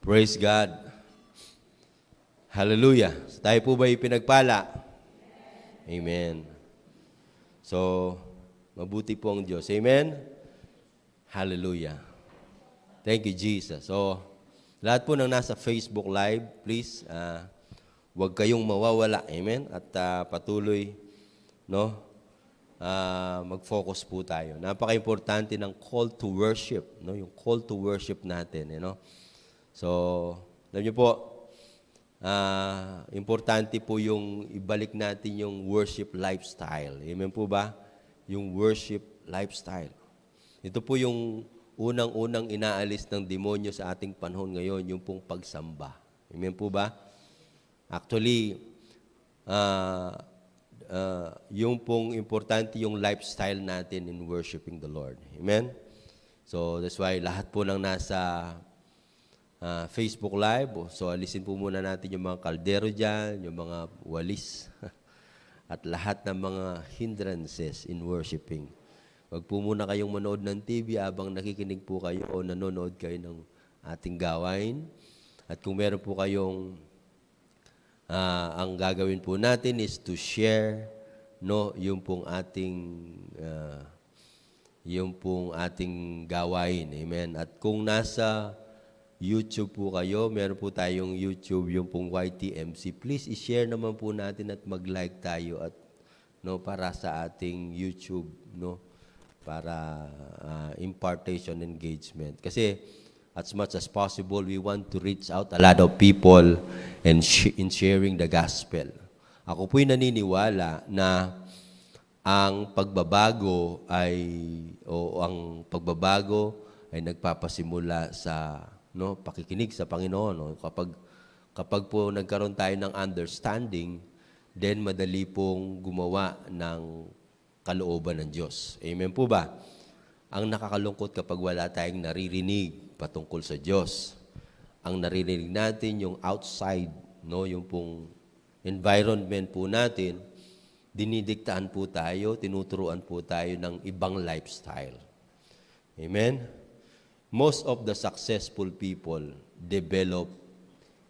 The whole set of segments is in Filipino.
Praise God. Hallelujah. So, tayo po ba ipinagpala? Amen. So, mabuti po ang Diyos. Amen? Hallelujah. Thank you, Jesus. So, lahat po ng nasa Facebook Live, please, huwag kayong mawawala. Amen? At patuloy, no? Mag-focus po tayo. Napaka-importante ng call to worship, no? Yung call to worship natin, you know? So, alam niyo po, importante po yung ibalik natin yung worship lifestyle. Amen po ba? Yung worship lifestyle. Ito po yung unang-unang inaalis ng demonyo sa ating panahon ngayon, yung pong pagsamba. Amen po ba? Actually, yung pong importante yung lifestyle natin in worshiping the Lord. Amen? So, that's why lahat po ng nasa Facebook Live. So, alisin po muna natin yung mga kaldero dyan, yung mga walis, at lahat ng mga hindrances in worshiping. Wag po muna kayong manood ng TV habang nakikinig po kayo o nanonood kayo ng ating gawain. At kung meron po kayong, ang gagawin po natin is to share, no, yung pong ating gawain. Amen. At kung nasa YouTube po kayo, meron po tayong YouTube, yung pong YTMC. Please i-share naman po natin at mag-like tayo at no para sa ating YouTube, no, para impartation engagement. Kasi as much as possible, we want to reach out a lot of people and in sharing the gospel. Ako po'y naniniwala na ang pagbabago ay nagpapasimula sa pakikinig sa Panginoon. No? Kapag po nagkaroon tayo ng understanding, then madali pong gumawa ng kalooban ng Diyos. Amen po ba? Ang nakakalungkot kapag wala tayong naririnig patungkol sa Diyos. Ang naririnig natin yung outside, no, yung pong environment po natin, dinidiktaan po tayo, tinuturuan po tayo ng ibang lifestyle. Amen? Most of the successful people develop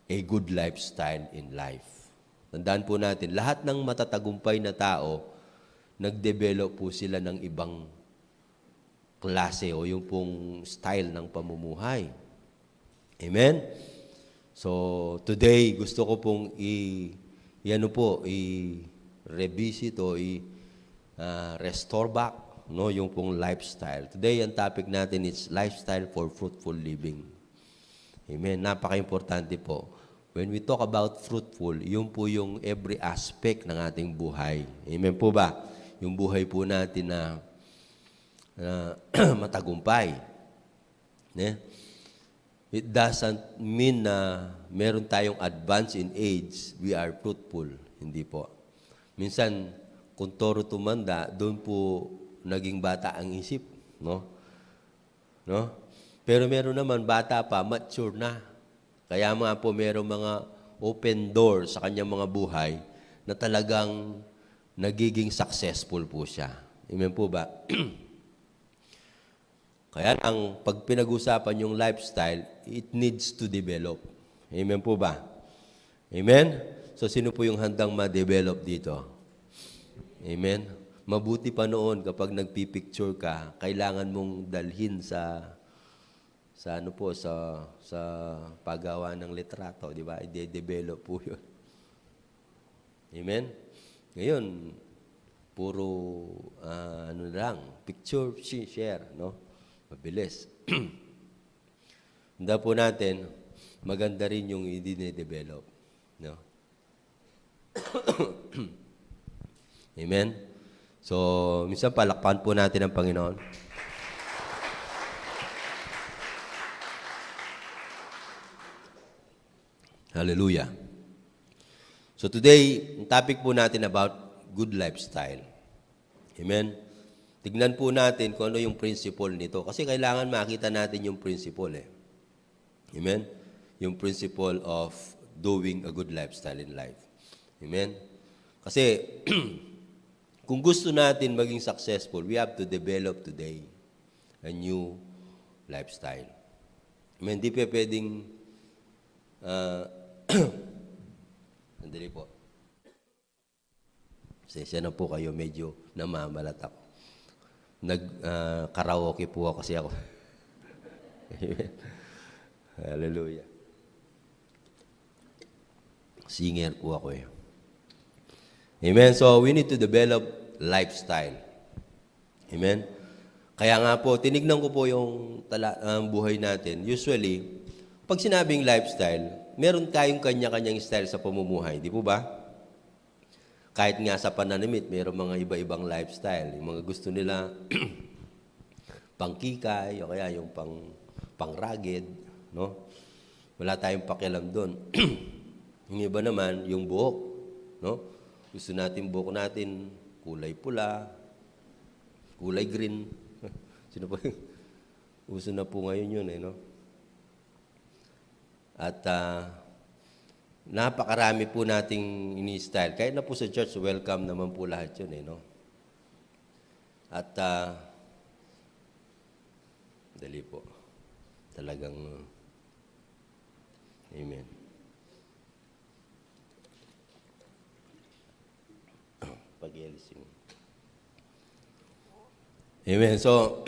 a good lifestyle in life. Tandaan po natin, lahat ng matatagumpay na tao, nag-develop po sila ng ibang klase o yung pong style ng pamumuhay. Amen? So, today, gusto ko pong i-revisit o restore back, no, yung pong lifestyle. Today, ang topic natin is lifestyle for fruitful living. Amen. Napaka-importante po. When we talk about fruitful, yun po yung every aspect ng ating buhay. Amen po ba? Yung buhay po natin na matagumpay. It doesn't mean na meron tayong advance in age, we are fruitful. Hindi po. Minsan, kung toro tumanda, doon po naging bata ang isip, no? Pero meron naman bata pa, mature na. Kaya mga po meron mga open door sa kanyang mga buhay na talagang nagiging successful po siya. Amen po ba? Kaya pag pinag-usapan yung lifestyle, it needs to develop. Amen po ba? Amen? So, sino po yung handang ma-develop dito? Amen? Mabuti pa noon kapag nagpipicture ka, kailangan mong dalhin sa paggawa ng litrato, di ba? I-develop po 'yun. Amen. Ngayon, puro picture share, no? Mabilis. Handa po natin, maganda rin yung i-develop, no? Amen. So, minsan palakpakan po natin ang Panginoon. Hallelujah. So today, ang topic po natin about good lifestyle. Amen? Tignan po natin kung ano yung principle nito. Kasi kailangan makita natin yung principle. Amen? Yung principle of doing a good lifestyle in life. Amen? Kasi, kung gusto natin maging successful, we have to develop today a new lifestyle. Hindi pa pwedeng Ah, sandali po. Pasensya na po kayo, medyo namamalat ako. Karaoke po ako kasi ako. Hallelujah. Singer po ako eh. Amen. So, we need to develop lifestyle. Amen. Kaya nga po, tinignan ko po yung buhay natin. Usually, pag sinabing lifestyle, meron tayong kanya-kanyang style sa pamumuhay. Di po ba? Kahit nga sa pananamit, meron mga iba-ibang lifestyle. Yung mga gusto nila, pangkikay, o kaya yung pang-rugged, no? Wala tayong pakialam doon. Yung iba naman, yung buhok, no? Gusto natin buhok natin kulay pula, kulay green. Sino po? Uso na po ngayon yun, no? At napakarami po nating ini-style. Kahit na po sa church, welcome naman po lahat yun, no? At dali po. Talagang amen. Pag-elising. Amen. So,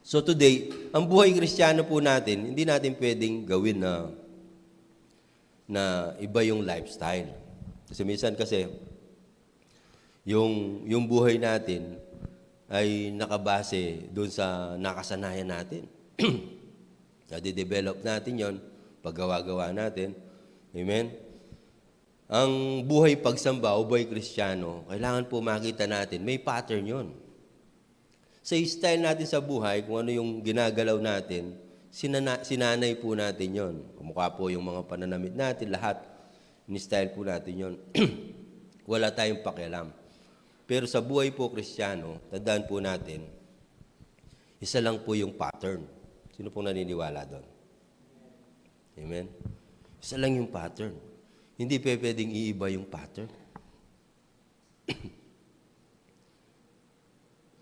so today, ang buhay Kristiyano po natin, hindi natin pwedeng gawin na iba yung lifestyle. Kasi minsan kasi, yung buhay natin ay nakabase doon sa nakasanayan natin. Nade-develop natin yon, paggawa-gawa natin. Amen? Ang buhay pagsamba o buhay Kristiyano, kailangan po makita natin, may pattern yon. Sa style natin sa buhay, kung ano yung ginagalaw natin, sinanay po natin yon. Kumukha po yung mga pananamit natin, lahat, ni-style po natin yon. Wala tayong pakialam. Pero sa buhay po Kristiyano, tandaan po natin, isa lang po yung pattern. Sino pong naniniwala doon? Amen? Isa lang yung pattern. Hindi pwedeng iiba yung pattern.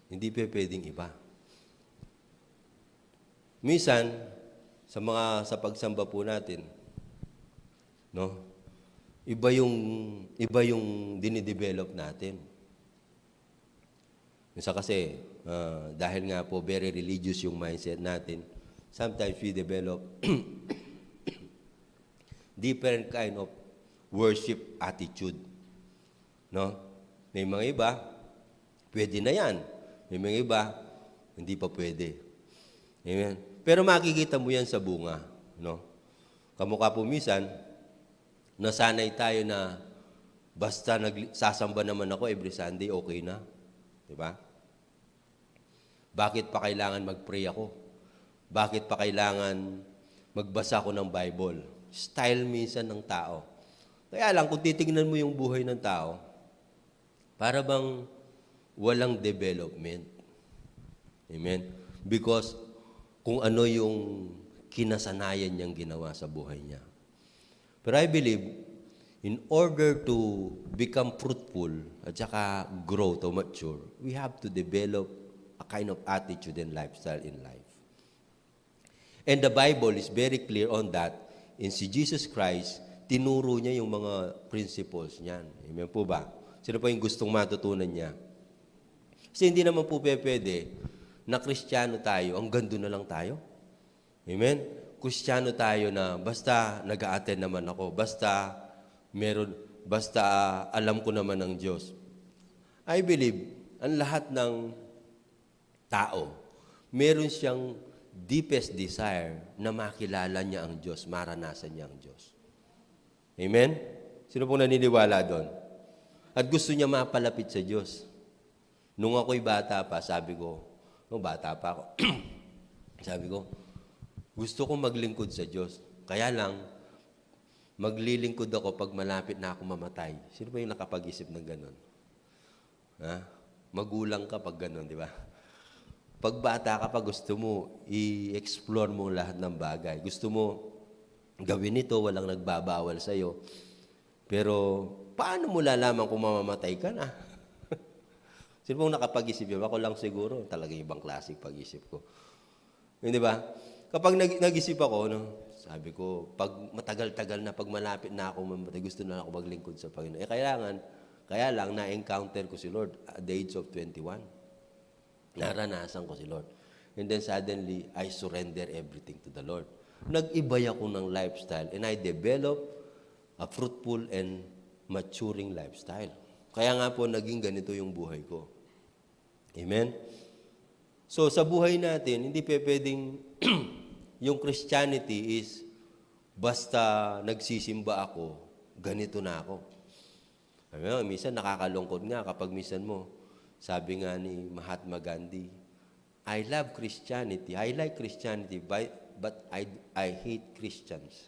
Hindi pwedeng iba. Minsan, sa pagsamba po natin, no? Iba yung dinidevelop natin. Minsan kasi, dahil nga po very religious yung mindset natin, sometimes we develop different kind of worship attitude. No? May mga iba, pwede na yan. May mga iba, hindi pa pwede. Amen? Pero makikita mo yan sa bunga. No? Kamukha po minsan, nasanay tayo na basta nagsasamba naman ako every Sunday, okay na. Diba? Bakit pa kailangan mag-pray ako? Bakit pa kailangan magbasa ako ng Bible? Style minsan ng tao. Kaya lang, kung titingnan mo yung buhay ng tao, para bang walang development. Amen? Because kung ano yung kinasanayan niyang ginawa sa buhay niya. Pero I believe, in order to become fruitful at saka grow to mature, we have to develop a kind of attitude and lifestyle in life. And the Bible is very clear on that. In si Jesus Christ, tinuro niya yung mga principles niyan. Amen po ba? Sino po yung gustong matutunan niya? Kasi hindi naman po pwede na Kristiyano tayo, ang gando na lang tayo. Amen? Kristiyano tayo na basta nag-a-attend naman ako, basta alam ko naman ng Diyos. I believe, ang lahat ng tao, meron siyang deepest desire na makilala niya ang Diyos, maranasan niya ang Diyos. Amen? Sino pong naniniwala doon? At gusto niya mapalapit sa Diyos. Nung ako'y bata pa, sabi ko, bata pa ako, sabi ko, gusto ko maglingkod sa Diyos. Kaya lang, maglilingkod ako pag malapit na ako mamatay. Sino ba yung nakapag-isip ng ganun? Ha? Magulang ka pag ganun, di ba? Pag bata ka pa, gusto mo i-explore mo lahat ng bagay. Gusto mo gawin ito, walang nagbabawal sa'yo. Pero, paano mo lalaman kung mamamatay ka na? Sino pong nakapag-isip yun? Ako lang siguro, talagang ibang klaseng pag-isip ko. Yun, di ba? Kapag nag-isip ako, no, Sabi ko, pag matagal-tagal na, pag malapit na ako mamatay, gusto na ako maglingkod sa Panginoon. Kaya lang, na-encounter ko si Lord at the age of 21. Naranasan ko si Lord. And then suddenly, I surrender everything to the Lord. Nag-ibay ako ng lifestyle and I develop a fruitful and maturing lifestyle. Kaya nga po, naging ganito yung buhay ko. Amen? So, sa buhay natin, hindi pwedeng yung Christianity is basta nagsisimba ako, ganito na ako. Minsan nakakalungkot nga kapag minsan mo, sabi nga ni Mahatma Gandhi, I love Christianity, I like Christianity, but I hate Christians.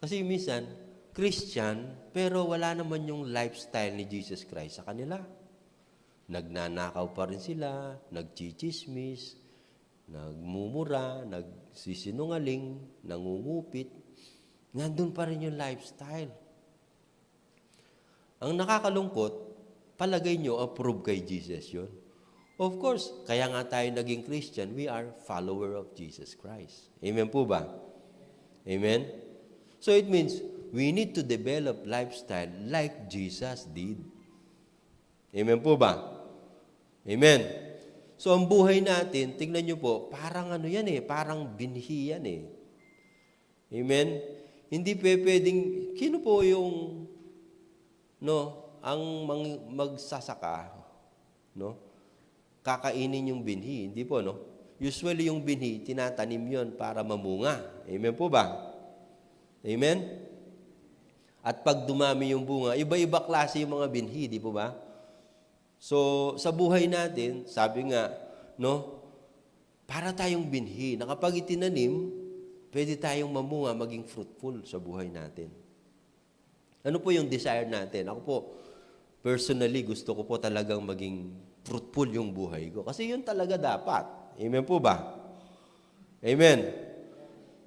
Kasi minsan, Christian, pero wala naman yung lifestyle ni Jesus Christ sa kanila. Nagnanakaw pa rin sila, nagchichismis, nagmumura, nagsisinungaling, nangungupit. Nandun pa rin yung lifestyle. Ang nakakalungkot, palagay nyo, approve kay Jesus yun. Of course, kaya nga tayo naging Christian, we are follower of Jesus Christ. Amen po ba? Amen? So it means, we need to develop lifestyle like Jesus did. Amen po ba? Amen? So ang buhay natin, tingnan nyo po, parang ano yan parang binhi yan Amen? Hindi pwedeng, kino po yung, ang magsasaka, kakainin yung binhi. Hindi po, Usually yung binhi, tinatanim yon para mamunga. Amen po ba? Amen? At pag dumami yung bunga, iba-iba klase yung mga binhi, di po ba? So, sa buhay natin, sabi nga, para tayong binhi, na kapag itinanim, pwede tayong mamunga, maging fruitful sa buhay natin. Ano po yung desire natin? Ako po, personally, gusto ko po talagang maging fruitful yung buhay ko. Kasi yun talaga dapat. Amen po ba? Amen.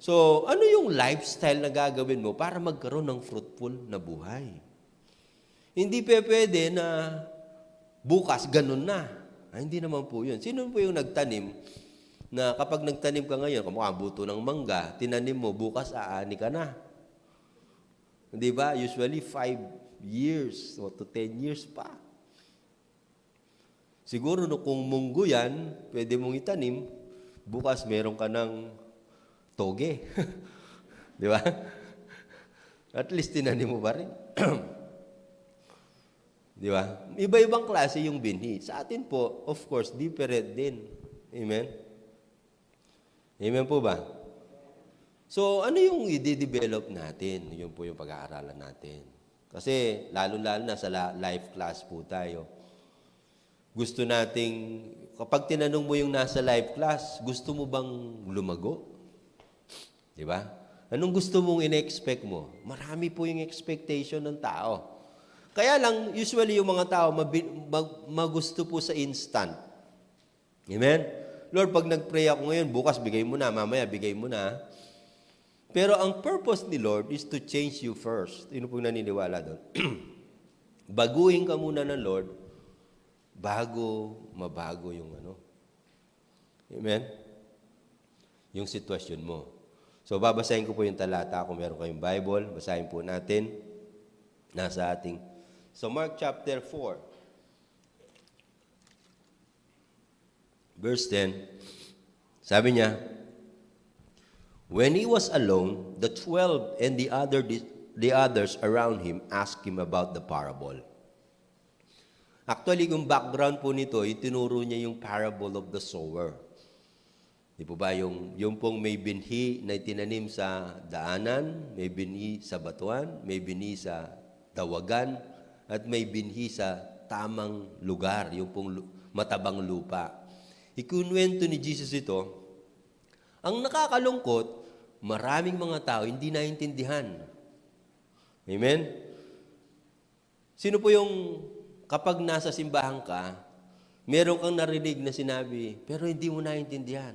So, ano yung lifestyle na gagawin mo para magkaroon ng fruitful na buhay? Hindi pwede na bukas ganun na. Hindi naman po yun. Sino po yung nagtanim na kapag nagtanim ka ngayon, kamukha buto ng mangga, tinanim mo, bukas aani ka na. Di ba? Usually 5 years o to 10 years pa. Siguro kung munggo yan, pwede mong itanim, bukas meron ka ng toge. Di ba? At least tinanim mo ba rin? Di ba? Iba-ibang klase yung binhi. Sa atin po, of course, different din. Amen? Amen po ba? So, ano yung i-develop natin? Yun po yung pag-aaralan natin. Kasi, lalo-lalo na sa life class po tayo. Gusto nating, kapag tinanong mo yung nasa life class, gusto mo bang lumago? Di ba? Anong gusto mong in-expect mo? Marami po yung expectation ng tao. Kaya lang, usually yung mga tao, magusto po sa instant. Amen? Lord, pag nag-pray ako ngayon, bukas bigay mo na, mamaya bigay mo na. Pero ang purpose ni Lord is to change you first. Yun po yung naniniwala doon. Baguhin ka muna ng Lord, bago mabago yung Amen? Yung sitwasyon mo. So, babasahin ko po yung talata. Kung meron kayong Bible, basahin po natin. Nasa ating. So, Mark chapter 4. Verse 10. Sabi niya, when he was alone, the 12 and the others around him asked him about the parable. Actually, yung background po nito, itinuro niya yung parable of the sower. Di po ba, yung pong may binhi na itinanim sa daanan, may binhi sa batuan, may binhi sa dawagan, at may binhi sa tamang lugar, yung pong matabang lupa. Ikunwento ni Jesus ito. Ang nakakalungkot, maraming mga tao hindi naintindihan. Amen? Sino po yung kapag nasa simbahan ka, meron kang narinig na sinabi, pero hindi mo naintindihan.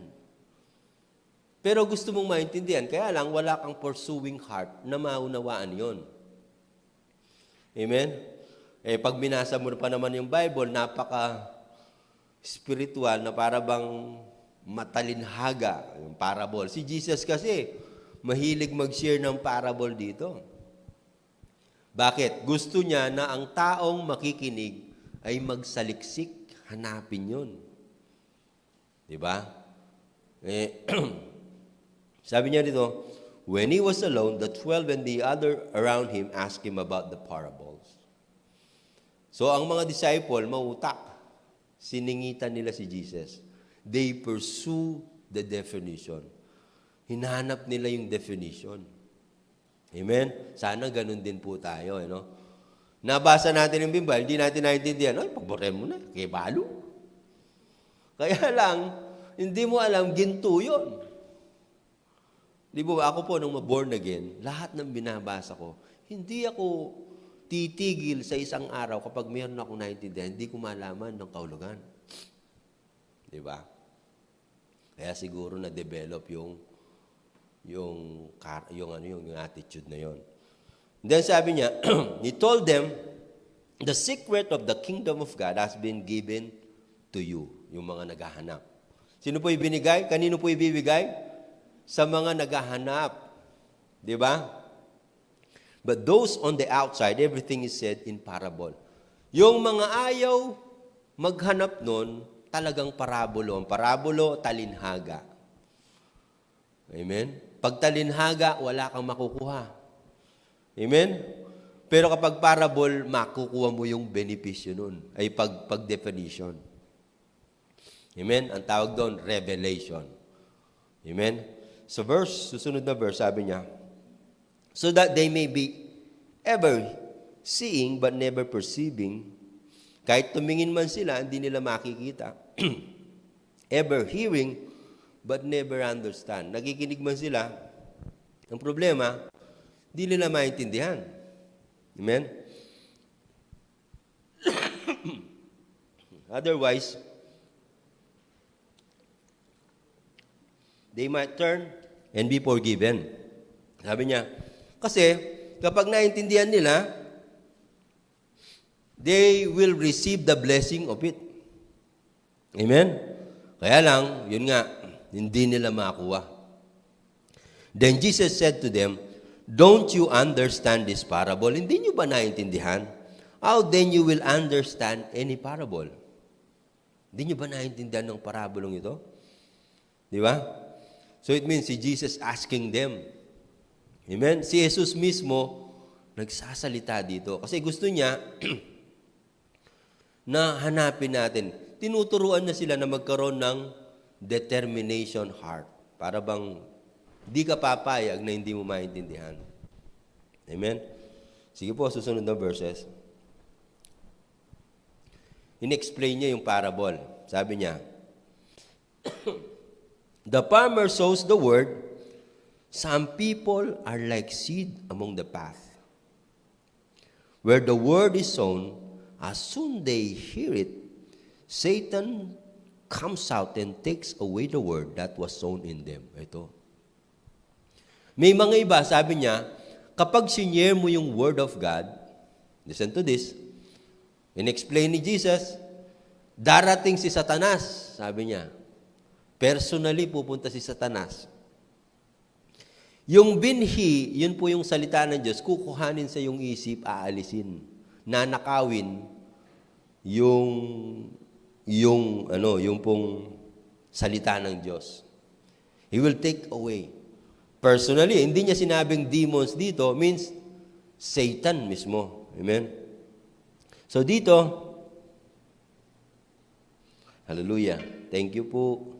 Pero gusto mong maintindihan, kaya lang wala kang pursuing heart na maunawaan yon. Amen? Pag binasa mo pa naman yung Bible, napaka-spiritual na para bang matalinhaga, yung parable. Si Jesus kasi, mahilig mag-share ng parable dito. Bakit? Gusto niya na ang taong makikinig ay magsaliksik, hanapin yun. Diba? Sabi niya dito, when he was alone, the 12 and the other around him asked him about the parables. So, ang mga disciple, mautak. Siningitan nila si Jesus. They pursue the definition. Hinahanap nila yung definition. Amen? Sana ganun din po tayo. Nabasa natin yung Bible, hindi natin naintindihan. Ay, pagboren mo na, kay balo. Kaya lang, hindi mo alam, ginto yun. Di ba, ako po, nung born again, lahat ng binabasa ko, hindi ako titigil sa isang araw kapag mayroon akong naintindihan, hindi ko malaman ng kaulugan. Di ba? Kaya siguro na-develop yung attitude na yon. Then sabi niya, he told them, the secret of the kingdom of God has been given to you, yung mga naghahanap. Sino po ibinigay? Kanino po ibibigay? Sa mga naghahanap. Di ba? But those on the outside, everything is said in parable. Yung mga ayaw maghanap nun, talagang parabolo. Ang parabolo, talinhaga. Amen? Pag talinhaga, wala kang makukuha. Amen? Pero kapag parable, makukuha mo yung benepisyo nun. Ay pag-definition. Amen? Ang tawag doon, revelation. Amen? So susunod na verse, sabi niya, so that they may be ever seeing but never perceiving. Kahit tumingin man sila, hindi nila makikita. Ever hearing but never understand. Nakikinig man sila, ang problema, hindi nila maintindihan. Amen? Otherwise, they might turn and be forgiven. Sabi niya, kasi kapag naintindihan nila, they will receive the blessing of it. Amen? Kaya lang, yun nga, hindi nila makuha. Then Jesus said to them, don't you understand this parable? Hindi nyo ba naintindihan? How then you will understand any parable? Hindi nyo ba naintindihan ng parabolong ito? Di ba? So it means si Jesus asking them. Amen? Si Jesus mismo nagsasalita dito. Kasi gusto niya na hanapin natin. Tinuturuan na sila na magkaroon ng determination heart. Para bang di ka papayag na hindi mo maintindihan. Amen? Sige po, susunod na verses. In-explain niya yung parable. Sabi niya, the farmer sows the word. Some people are like seed among the path. Where the word is sown, as soon they hear it, Satan comes out and takes away the word that was sown in them. Ito. May mga iba, sabi niya, kapag sinyer mo yung word of God, listen to this, in-explain ni Jesus, darating si Satanas, sabi niya. Personally, pupunta si Satanas. Yung binhi, yun po yung salita ng Diyos, kukuhanin sa yung isip, aalisin. Nanakawin yung pong salita ng Diyos. He will take away. Personally, hindi niya sinabing demons dito, means Satan mismo. Amen? So dito, hallelujah. Thank you po.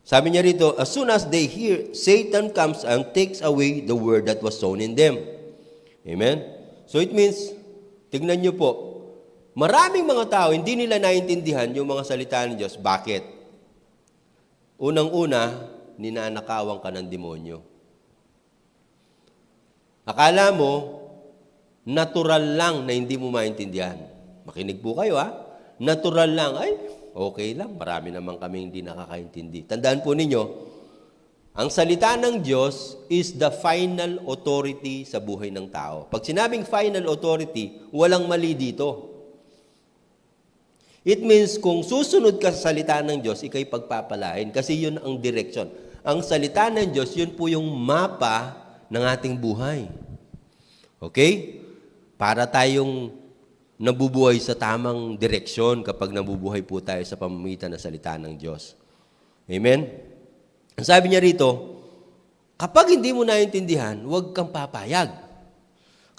Sabi niya rito, as soon as they hear, Satan comes and takes away the word that was sown in them. Amen? So it means, tignan niyo po, maraming mga tao, hindi nila naintindihan yung mga salita ng Diyos. Bakit? Unang-una, ninanakawan ka ng demonyo. Akala mo, natural lang na hindi mo maintindihan. Makinig po kayo, ha? Natural lang, ay, okay lang, marami naman kami hindi nakakaintindi. Tandaan po ninyo, ang salita ng Diyos is the final authority sa buhay ng tao. Pag sinabing final authority, walang mali dito. It means kung susunod ka sa salita ng Diyos, ikay pagpapalain kasi yun ang direksyon. Ang salita ng Diyos, yun po yung mapa ng ating buhay. Okay? Para tayong nabubuhay sa tamang direksyon kapag nabubuhay po tayo sa pamamagitan ng salita ng Diyos. Amen? Ang sabi niya rito, kapag hindi mo naintindihan, huwag kang papayag.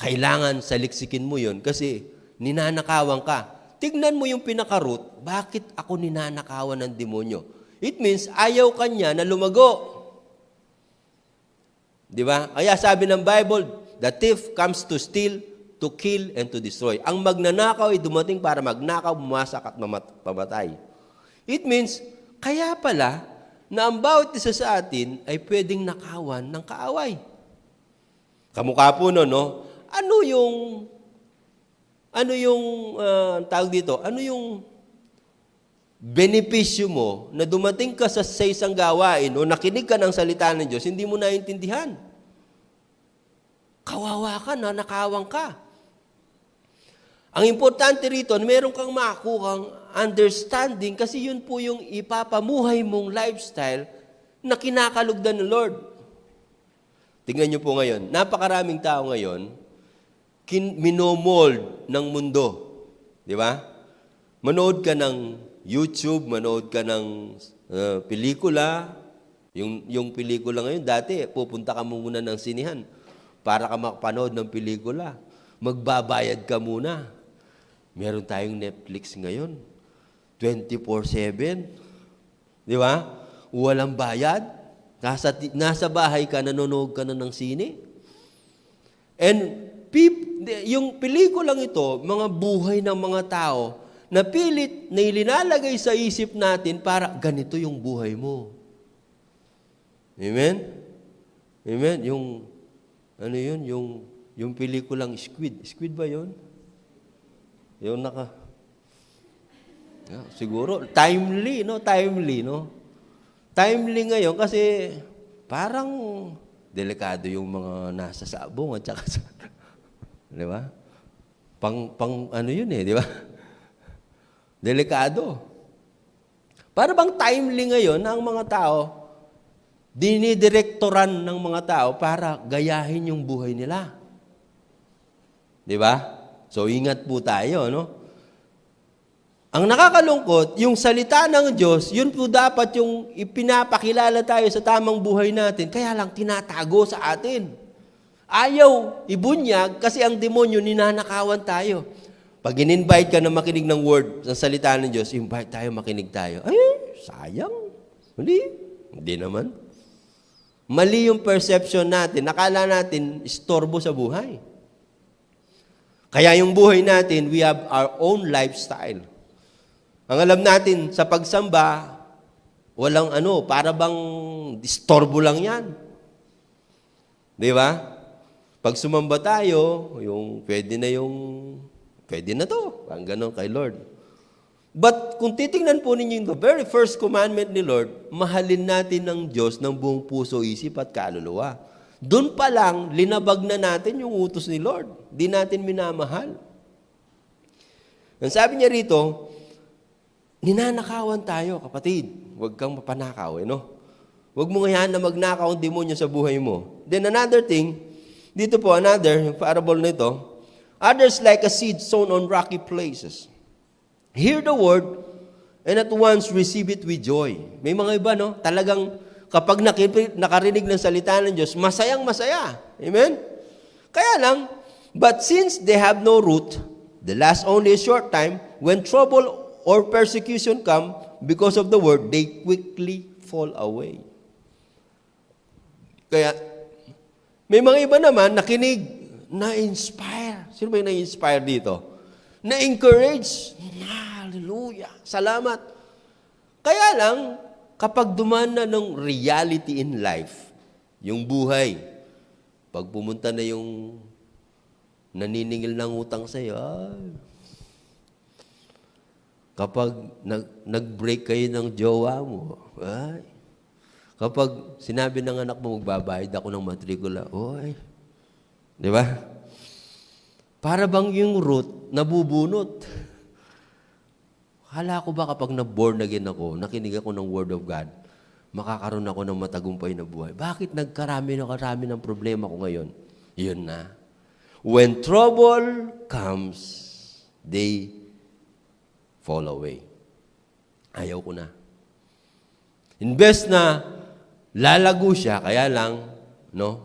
Kailangan saliksikin mo yun kasi ninanakawan ka. Tignan mo yung pinaka-root, bakit ako ninanakawan ng demonyo? It means, ayaw kanya na lumago. Di ba? Kaya sabi ng Bible, the thief comes to steal, to kill, and to destroy. Ang magnanakaw ay dumating para magnakaw, bumasak at pamatay. It means, kaya pala, na ang bawat isa sa atin ay pwedeng nakawan ng kaaway. Kamukha po no? Ano yung tawag dito? Ano yung benepisyo mo na dumating ka sa isang gawain o nakinig ka ng salita ng Diyos, hindi mo naintindihan? Kawawa ka na, nakawang ka. Ang importante rito, meron kang makakukang understanding kasi yun po yung ipapamuhay mong lifestyle na kinakalugdan ng Lord. Tingnan niyo po ngayon, napakaraming tao ngayon, minomold ng mundo. Di ba? Manood ka ng YouTube, manood ka ng pelikula. Yung pelikula ngayon, dati, pupunta ka muna ng sinihan para ka makapanood ng pelikula. Magbabayad ka muna. Meron tayong Netflix ngayon. 24/7. Di ba? Walang bayad. Nasa bahay ka, nanonood ka na ng sine. And yung pelikulang ito, mga buhay ng mga tao, na pilit na ilinalagay sa isip natin para ganito yung buhay mo. Amen? Amen? Yung pelikulang Squid. Squid ba yun? Yung siguro, timely, no? Timely, no? Timely ngayon kasi parang delikado yung mga nasa sabong at saka sa... Di ba? Ano yun di ba? Delikado. Para bang timely ngayon ang mga tao, dinidirektoran ng mga tao para gayahin yung buhay nila. Di ba? So, ingat po tayo, no? Ang nakakalungkot, yung salita ng Diyos, yun po dapat yung ipinapakilala tayo sa tamang buhay natin, kaya lang tinatago sa atin. Ayaw ibunyag kasi ang demonyo ninanakawan tayo. Pag in-invite ka na makinig ng word sa salita ng Diyos, invite tayo, makinig tayo. Ay, sayang. Hindi naman. Mali yung perception natin. Nakala natin, istorbo sa buhay. Kaya yung buhay natin, we have our own lifestyle. Ang alam natin, sa pagsamba, walang para bang istorbo lang yan. Di ba? Pag sumamba tayo, pwede na to. Ang ganon kay Lord. But kung titingnan po ninyo yung the very first commandment ni Lord, mahalin natin ng Diyos ng buong puso, isip at kaluluwa. Doon pa lang, linabag na natin yung utos ni Lord. Di natin minamahal. Ang sabi niya rito, ninanakawan tayo, kapatid. Huwag kang mapanakaw, no? Huwag mo ngayon na magnakaw ang demonyo sa buhay mo. Then another thing, dito po, another parable nito, others like a seed sown on rocky places. Hear the word and at once receive it with joy. May mga iba, no? Talagang kapag nakarinig ng salita ng Diyos, masayang-masaya. Amen? Kaya lang, but since they have no root, they last only a short time, when trouble or persecution come because of the word, they quickly fall away. Kaya, may mga iba naman nakinig, na-inspire. Sino ba yung na-inspire dito? Na-encourage. Hallelujah. Salamat. Kaya lang, kapag dumaan na ng reality in life, yung buhay, pag pumunta na yung naniningil ng utang sa'yo, kapag nag-break kayo ng jowa mo, kapag sinabi ng anak mo, magbabayad ako ng matrikula, di ba? Para bang yung root nabubunot. Akala ko ba kapag na-born again ako, nakinig ako ng Word of God, makakaroon ako ng matagumpay na buhay. Bakit karami ng problema ko ngayon? Yun na. When trouble comes, they fall away. Ayaw ko na. Imbes na lalago siya, kaya lang,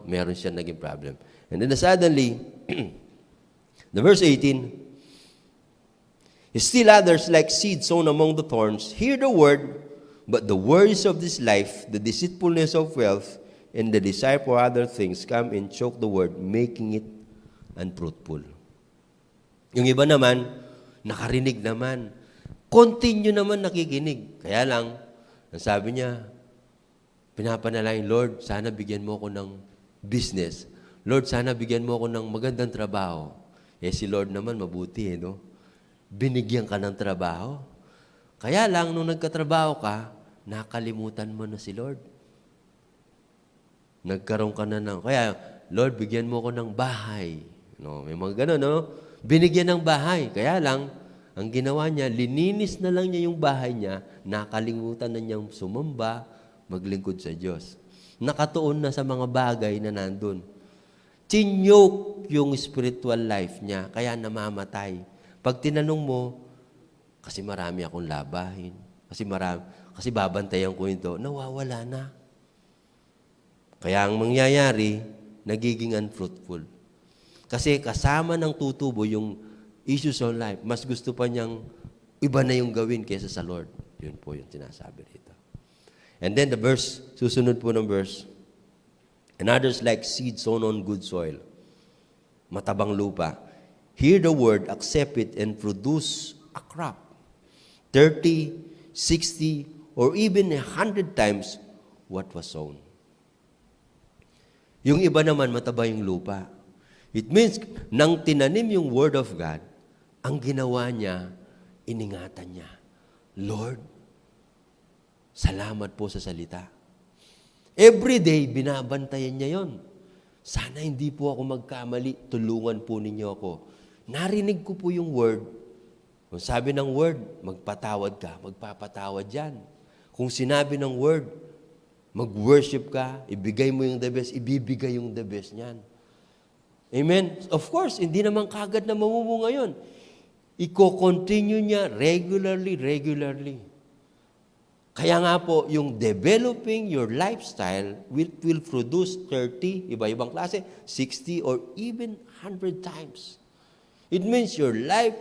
meron siya naging problem. And then suddenly, the verse 18, still others like seed sown among the thorns, hear the word, but the worries of this life, the deceitfulness of wealth, and the desire for other things come and choke the word, making it unfruitful. Yung iba naman, nakarinig naman. Continue naman nakikinig. Kaya lang, ang sabi niya, pinapanalangin, Lord, sana bigyan mo ako ng business. Lord, sana bigyan mo ako ng magandang trabaho. Si Lord naman, mabuti, binigyan ka ng trabaho. Kaya lang, nung nagkatrabaho ka, nakalimutan mo na si Lord. Nagkaroon ka na kaya, Lord, bigyan mo ko ng bahay. May mga gano'n, Binigyan ng bahay. Kaya lang, ang ginawa niya, lininis na lang niya yung bahay niya, nakalimutan na niyang sumamba, maglingkod sa Diyos. Nakatuon na sa mga bagay na nandun. Chinyok yung spiritual life niya, kaya namamatay. Pag tinanong mo, kasi marami akong labahin, kasi babantayan ko ito, nawawala na. Kaya ang mangyayari, nagiging unfruitful. Kasi kasama ng tutubo yung issues of life, mas gusto pa niyang iba na yung gawin kaysa sa Lord. Yun po yung sinasabi rito. And then the verse, susunod po ng verse, and others like seed sown on good soil, matabang lupa, hear the word, accept it, and produce a crop. 30, 60, or even 100 times what was sown. Yung iba naman, mataba yung lupa. It means, nang tinanim yung word of God, ang ginawa niya, iningatan niya. Lord, salamat po sa salita. Every day, binabantayan niya yon. Sana hindi po ako magkamali, tulungan po ninyo ako. Narinig ko po yung word. Kung sabi ng word, magpatawad ka, magpapatawad yan. Kung sinabi ng word, mag-worship ka, ibigay mo yung the best, ibibigay yung the best niyan. Amen? Of course, hindi naman kagad na mamumunga yun. Iko-continue niya regularly. Kaya nga po, yung developing your lifestyle will produce 30, iba-ibang klase, 60, or even 100 times. It means your life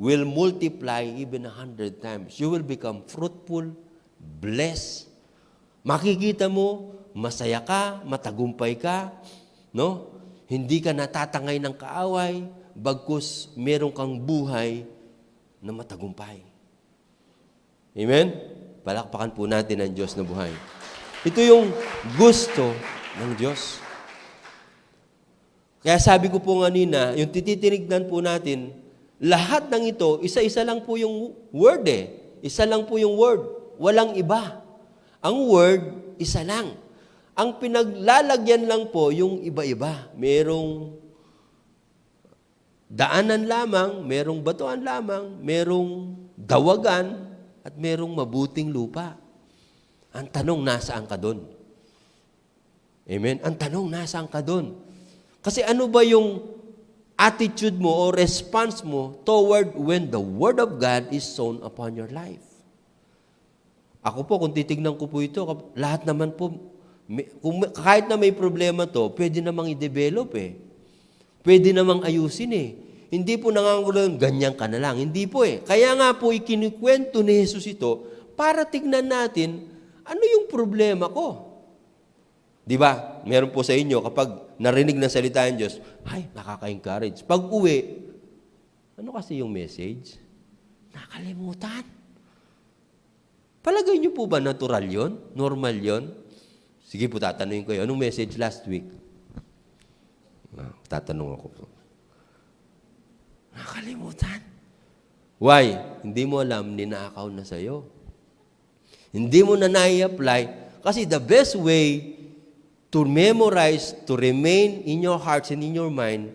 will multiply even 100 times. You will become fruitful, blessed. Makikita mo, masaya ka, matagumpay ka, Hindi ka natatangay ng kaaway, bagkus meron kang buhay na matagumpay. Amen? Palakpakan po natin ang Diyos na buhay. Ito yung gusto ng Diyos. Kaya sabi ko po kanina, yung tititinignan po natin, lahat ng ito, isa-isa lang po yung word Isa lang po yung word. Walang iba. Ang word, isa lang. Ang pinaglalagyan lang po yung iba-iba. Merong daanan lamang, merong batuan lamang, merong dawagan, at merong mabuting lupa. Ang tanong, nasaan ka doon? Amen? Ang tanong, nasaan ka doon? Kasi ano ba yung attitude mo o response mo toward when the Word of God is sown upon your life? Ako po, kung titignan ko po ito, lahat naman po, kahit na may problema to, pwede namang i-develop Pwede namang ayusin Hindi po nanganguluhan, ganyan ka na lang. Hindi po Kaya nga po, ikinikwento ni Jesus ito para tignan natin, ano yung problema ko? Di ba? Meron po sa inyo, kapag narinig ng salita ng Diyos, ay, nakaka-encourage. Pag uwi, ano kasi yung message? Nakalimutan. Palagay niyo po ba natural yon? Normal yon? Sige po, tatanungin ko yun. Anong message last week? Tatanong ako po. Nakalimutan. Why? Hindi mo alam, ninakaw na sa'yo. Hindi mo na nai-apply. Kasi the best way to memorize, to remain in your hearts and in your mind,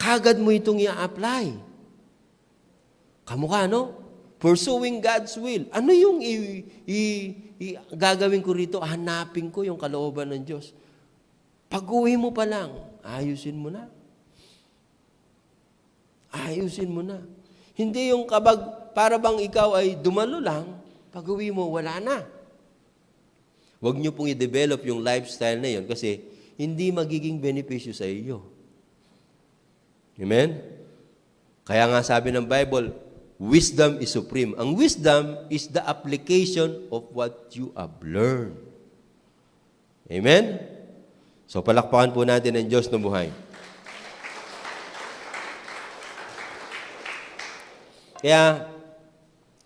kagad mo itong i-apply. Kamukha, Pursuing God's will. Ano yung gagawin ko rito? Hanapin ko yung kalooban ng Diyos. Pag-uwi mo pa lang, ayusin mo na. Ayusin mo na. Hindi yung para bang ikaw ay dumalo lang, pag-uwi mo, wala na. Huwag niyo pong i-develop yung lifestyle na yun kasi hindi magiging benepisyo sa iyo. Amen? Kaya nga sabi ng Bible, wisdom is supreme. Ang wisdom is the application of what you have learned. Amen? So palakpakan po natin ang Diyos na buhay. Kaya,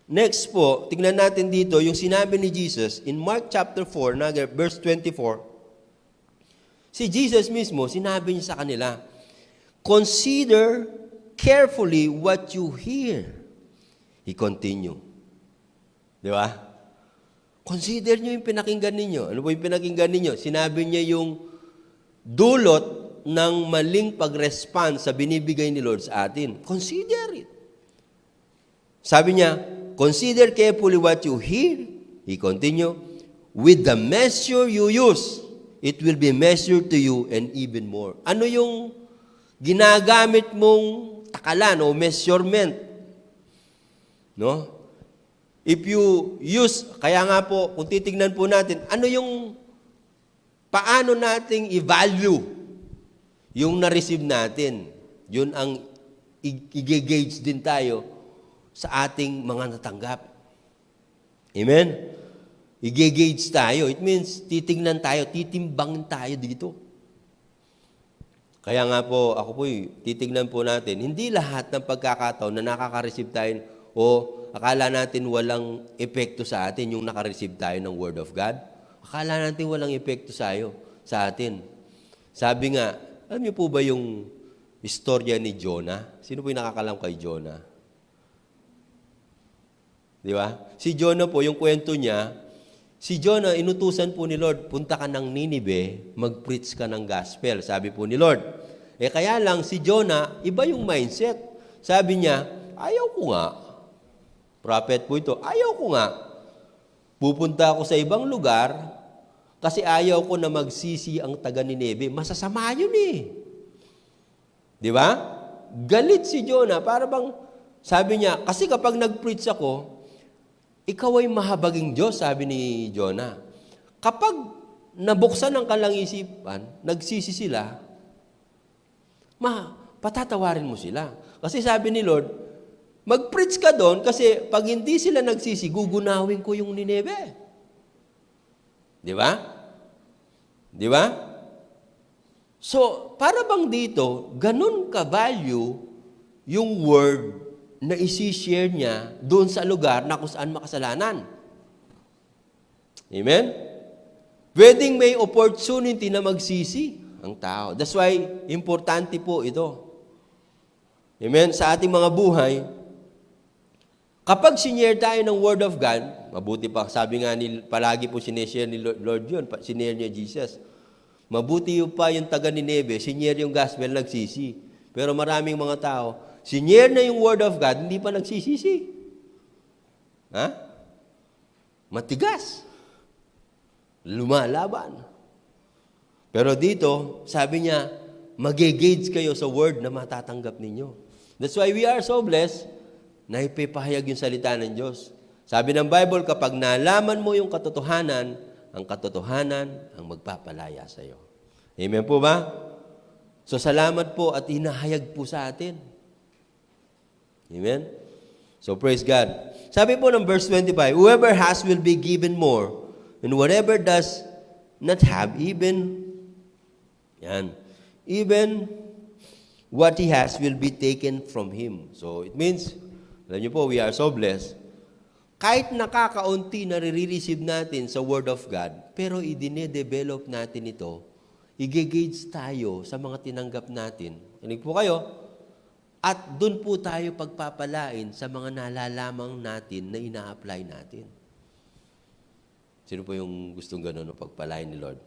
next po, tingnan natin dito yung sinabi ni Jesus in Mark chapter 4, verse 24. Si Jesus mismo, sinabi niya sa kanila, consider carefully what you hear. He continue. Di ba? Consider nyo yung pinakinggan ninyo. Ano po yung pinakinggan ninyo? Sinabi niya yung dulot ng maling pag-respond sa binibigay ni Lord sa atin. Consider it. Sabi niya, consider carefully what you hear. He continue, with the measure you use, it will be measured to you and even more. Ano yung ginagamit mong takalan o measurement? No? If you use, kaya nga po, kung titignan po natin, ano yung, paano nating i-value yung na-receive natin? Yun ang i-gauge din tayo sa ating mga natanggap. Amen? I-gauge tayo. It means, titingnan tayo, titimbangin tayo dito. Kaya nga po, ako po, titignan po natin, hindi lahat ng pagkakataon na nakaka-receive tayo o akala natin walang epekto sa atin yung naka-receive tayo ng Word of God. Akala natin walang epekto sa atin. Sabi nga, alam niyo po ba yung istorya ni Jonah? Sino po yung nakakalam kay Jonah? Di ba? Si Jonah po, yung kwento niya, si Jonah, inutusan po ni Lord, punta ka ng Ninive, mag-preach ka ng gospel. Sabi po ni Lord. Kaya lang, si Jonah, iba yung mindset. Sabi niya, ayaw ko nga. Prophet po ito, ayaw ko nga. Pupunta ako sa ibang lugar, kasi ayaw ko na magsisi ang taga Ninive. Masasama yun eh. Di ba? Galit si Jonah. Para bang, sabi niya, kasi kapag nag-preach ako, ikaw ay mahabaging Diyos, sabi ni Jonah. Kapag nabuksan ang kanilang isipan, nagsisi sila, patatawarin mo sila. Kasi sabi ni Lord, mag-preach ka doon kasi pag hindi sila nagsisi, gugunawin ko yung Nineve. Di ba? Di ba? So, para bang dito, ganun ka-value yung word na isi-share niya doon sa lugar na kung saan makasalanan. Amen? Pwedeng may opportunity na magsisi ang tao. That's why, importante po ito. Amen? Sa ating mga buhay, kapag sinare tayo ng Word of God, mabuti pa, sabi nga palagi po sinishare ni Lord yun, sinare niya Jesus. Mabuti pa yung taga Nineve, sinare yung gospel, nagsisi. Pero maraming mga tao, sinare na yung Word of God, hindi pa nagsisisi. Ha? Matigas. Lumalaban. Pero dito, sabi niya, mag-engage kayo sa Word na matatanggap ninyo. That's why we are so blessed na ipipahayag yung salita ng Diyos. Sabi ng Bible, kapag nalaman mo yung katotohanan, ang katotohanan ang magpapalaya sa iyo. Amen po ba? So salamat po at hinahayag po sa atin. Amen? So, praise God. Sabi po ng verse 25, whoever has will be given more, and whatever does not have, even what he has will be taken from him. So, it means, alam niyo po, we are so blessed. Kahit nakakaunti na re-receive natin sa Word of God, pero i-develop natin ito, i-gauge tayo sa mga tinanggap natin. Kinig po kayo, at doon po tayo pagpapalain sa mga nalalamang natin na ina-apply natin. Sino po yung gustong gano'n pagpalain ni Lord?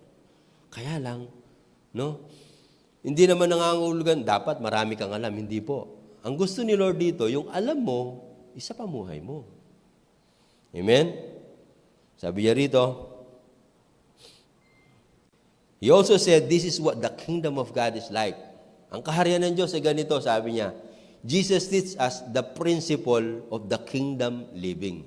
Kaya lang, no? Hindi naman nangangahulugan, dapat marami kang alam. Hindi po. Ang gusto ni Lord dito, yung alam mo, isa pamuhay mo. Amen? Sabi niya rito, He also said, this is what the kingdom of God is like. Ang kaharian ng Diyos ay ganito, sabi niya. Jesus teaches us the principle of the kingdom living.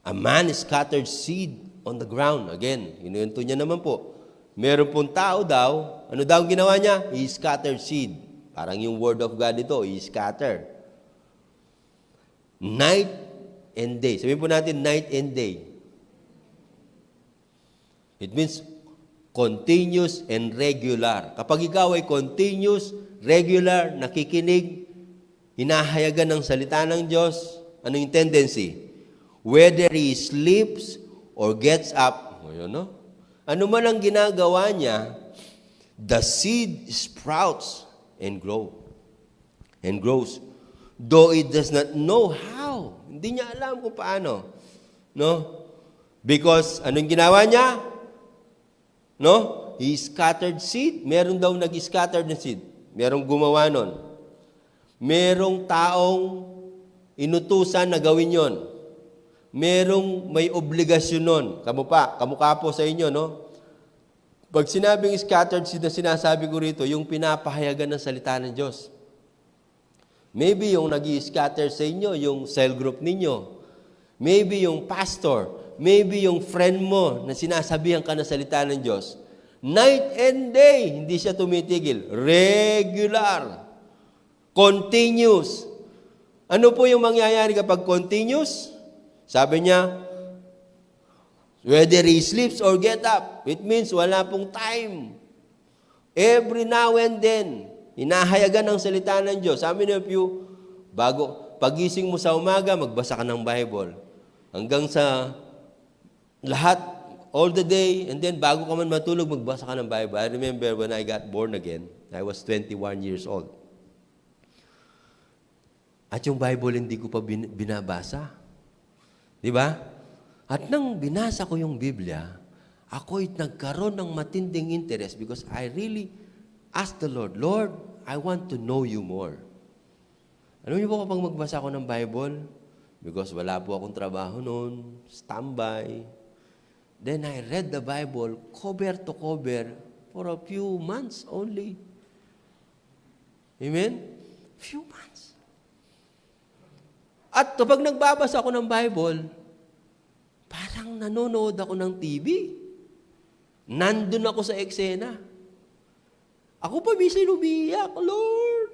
A man scattered seed on the ground. Again, inuunto niya naman po. Meron pong tao daw, ano daw ang ginawa niya? He scattered seed. Parang yung word of God ito, he scattered. Night and day. Sabihin po natin, night and day. It means continuous and regular. Kapag ikaw ay continuous, regular, nakikinig, hinahayagan ng salita ng Diyos, ano yung tendency? Whether he sleeps or gets up, ano man ang ginagawa niya, the seed sprouts and grows. Though it does not know how. Hindi niya alam kung paano. No? Because, anong ginawa niya? No? He scattered seed. Meron daw nag-scattered na seed. Merong gumawa nun. Merong taong inutusan na gawin yon. Merong may obligasyon nun. Kamukha po sa inyo, no? Pag sinabing scattered seed na sinasabi ko rito, yung pinapahayagan ng salita ng Diyos. Maybe yung nag-i-scatter sa inyo, yung cell group ninyo. Maybe yung pastor. Maybe yung friend mo na sinasabihan ka ng salita ng Diyos. Night and day, hindi siya tumitigil. Regular. Continuous. Ano po yung mangyayari kapag continuous? Sabi niya, whether he sleeps or get up, it means wala pong time. Every now and then, hinahayagan ng salita ng Diyos. Sabi niyo, pagising mo sa umaga, magbasa ka ng Bible. Hanggang sa lahat, all the day, and then bago ka man matulog, magbasa ka ng Bible. I remember when I got born again, I was 21 years old. At yung Bible, hindi ko pa binabasa. Di ba? At nang binasa ko yung Biblia, ako'y nagkaroon ng matinding interest because I really asked the Lord, Lord, I want to know you more. Alam niyo po kapag magbasa ako ng Bible, because wala po akong trabaho noon, standby, then I read the Bible cover to cover for a few months only. Amen? Few months. At kapag nagbabasa ako ng Bible, parang nanonood ako ng TV. Nandun ako sa eksena. Ako pa minsan umiiyak, Lord.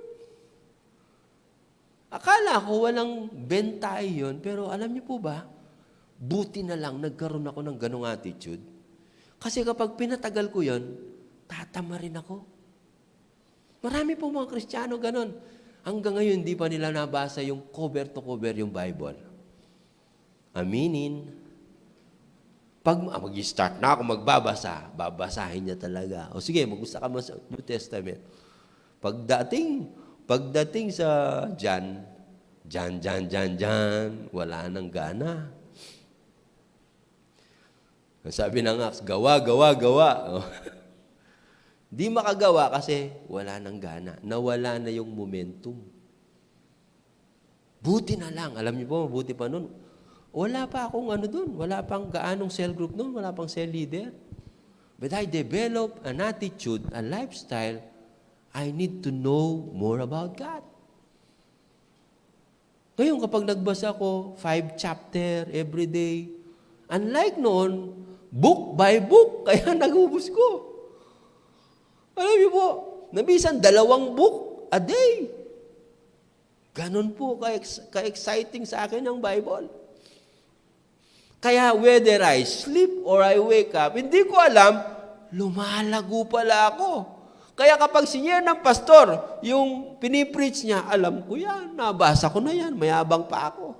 Akala ko walang bentay yun, pero alam niyo po ba, buti na lang nagkaroon ako ng ganong attitude. Kasi kapag pinatagal ko yun, tatama rin ako. Marami po mga Kristiyano ganon. Hanggang ngayon, hindi pa nila nabasa yung cover to cover yung Bible. Aminin. Pag mag-start na ako magbabasa, babasahin niya talaga. O sige, mag-gusto ka mo sa New Testament. Pagdating sa John, wala nang gana. Sabi ng Acts, gawa. Di makagawa kasi wala nang gana. Nawala na yung momentum. Buti na lang. Alam niyo po, mabuti pa nun. Wala pa akong doon. Wala pang gaanong cell group noon. Wala pang cell leader. But I developed an attitude, a lifestyle. I need to know more about God. Ngayon, kapag nagbasa ko, 5 chapter every day, unlike noon, book by book, kaya nagubos ko. Alam niyo po, nabisan 2 book a day. Ganon po ka-exciting sa akin ang Bible. Kaya whether I sleep or I wake up, hindi ko alam, lumalago pala ako. Kaya kapag sinyer ng pastor, yung pinipreach niya, alam ko yan, nabasa ko na yan, mayabang pa ako.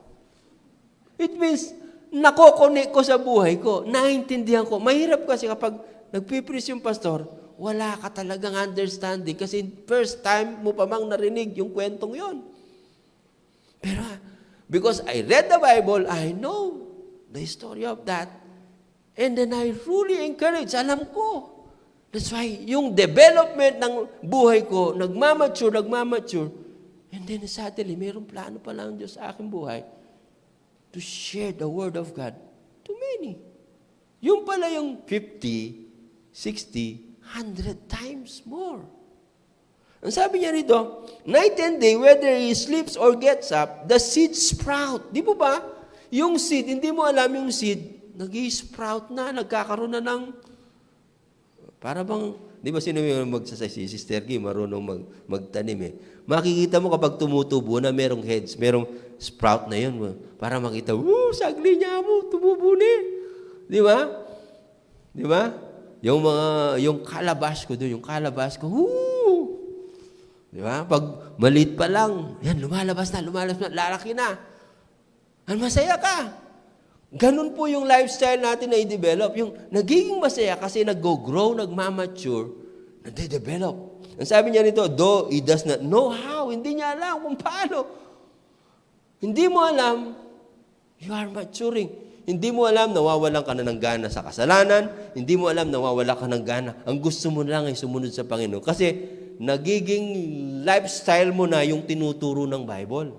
It means, nakokonek ko sa buhay ko, naintindihan ko. Mahirap kasi kapag nagpipreach yung pastor, wala ka talagang understanding kasi first time mo pa mang narinig yung kwentong yon. Pero because I read the Bible, I know the story of that. And then I truly encourage, alam ko. That's why yung development ng buhay ko, nagmamature. And then suddenly, mayroong plano pala ang Diyos sa aking buhay. to share the Word of God to many. Yung pala yung 50, 60, 100 times more. Ang sabi niya rito, night and day, whether he sleeps or gets up, the seed sprout. Di po ba? Yung seed, hindi mo alam yung seed, nag-i-sprout na, nagkakaroon na ng, para bang, di ba sino yung magsasay, si Sister Kim, marunong magtanim eh. Makikita mo kapag tumutubo na merong heads, merong sprout na yun. Para makita, sagli niya mo, tumubo na. Di ba? Di ba? Yung kalabas ko doon, di ba? Pag maliit pa lang, yan, lumalabas na, lalaki na. Masaya ka. Ganun po yung lifestyle natin na i-develop. Yung nagiging masaya kasi nag-grow, nagmamature, nade-develop. Ang sabi niya nito, though he does not know how, hindi niya alam kung paano. Hindi mo alam, you are maturing. Hindi mo alam, nawawalan ka na ng gana sa kasalanan. Hindi mo alam, nawawala ka ng gana. Ang gusto mo lang ay sumunod sa Panginoon. Kasi nagiging lifestyle mo na yung tinuturo ng Bible.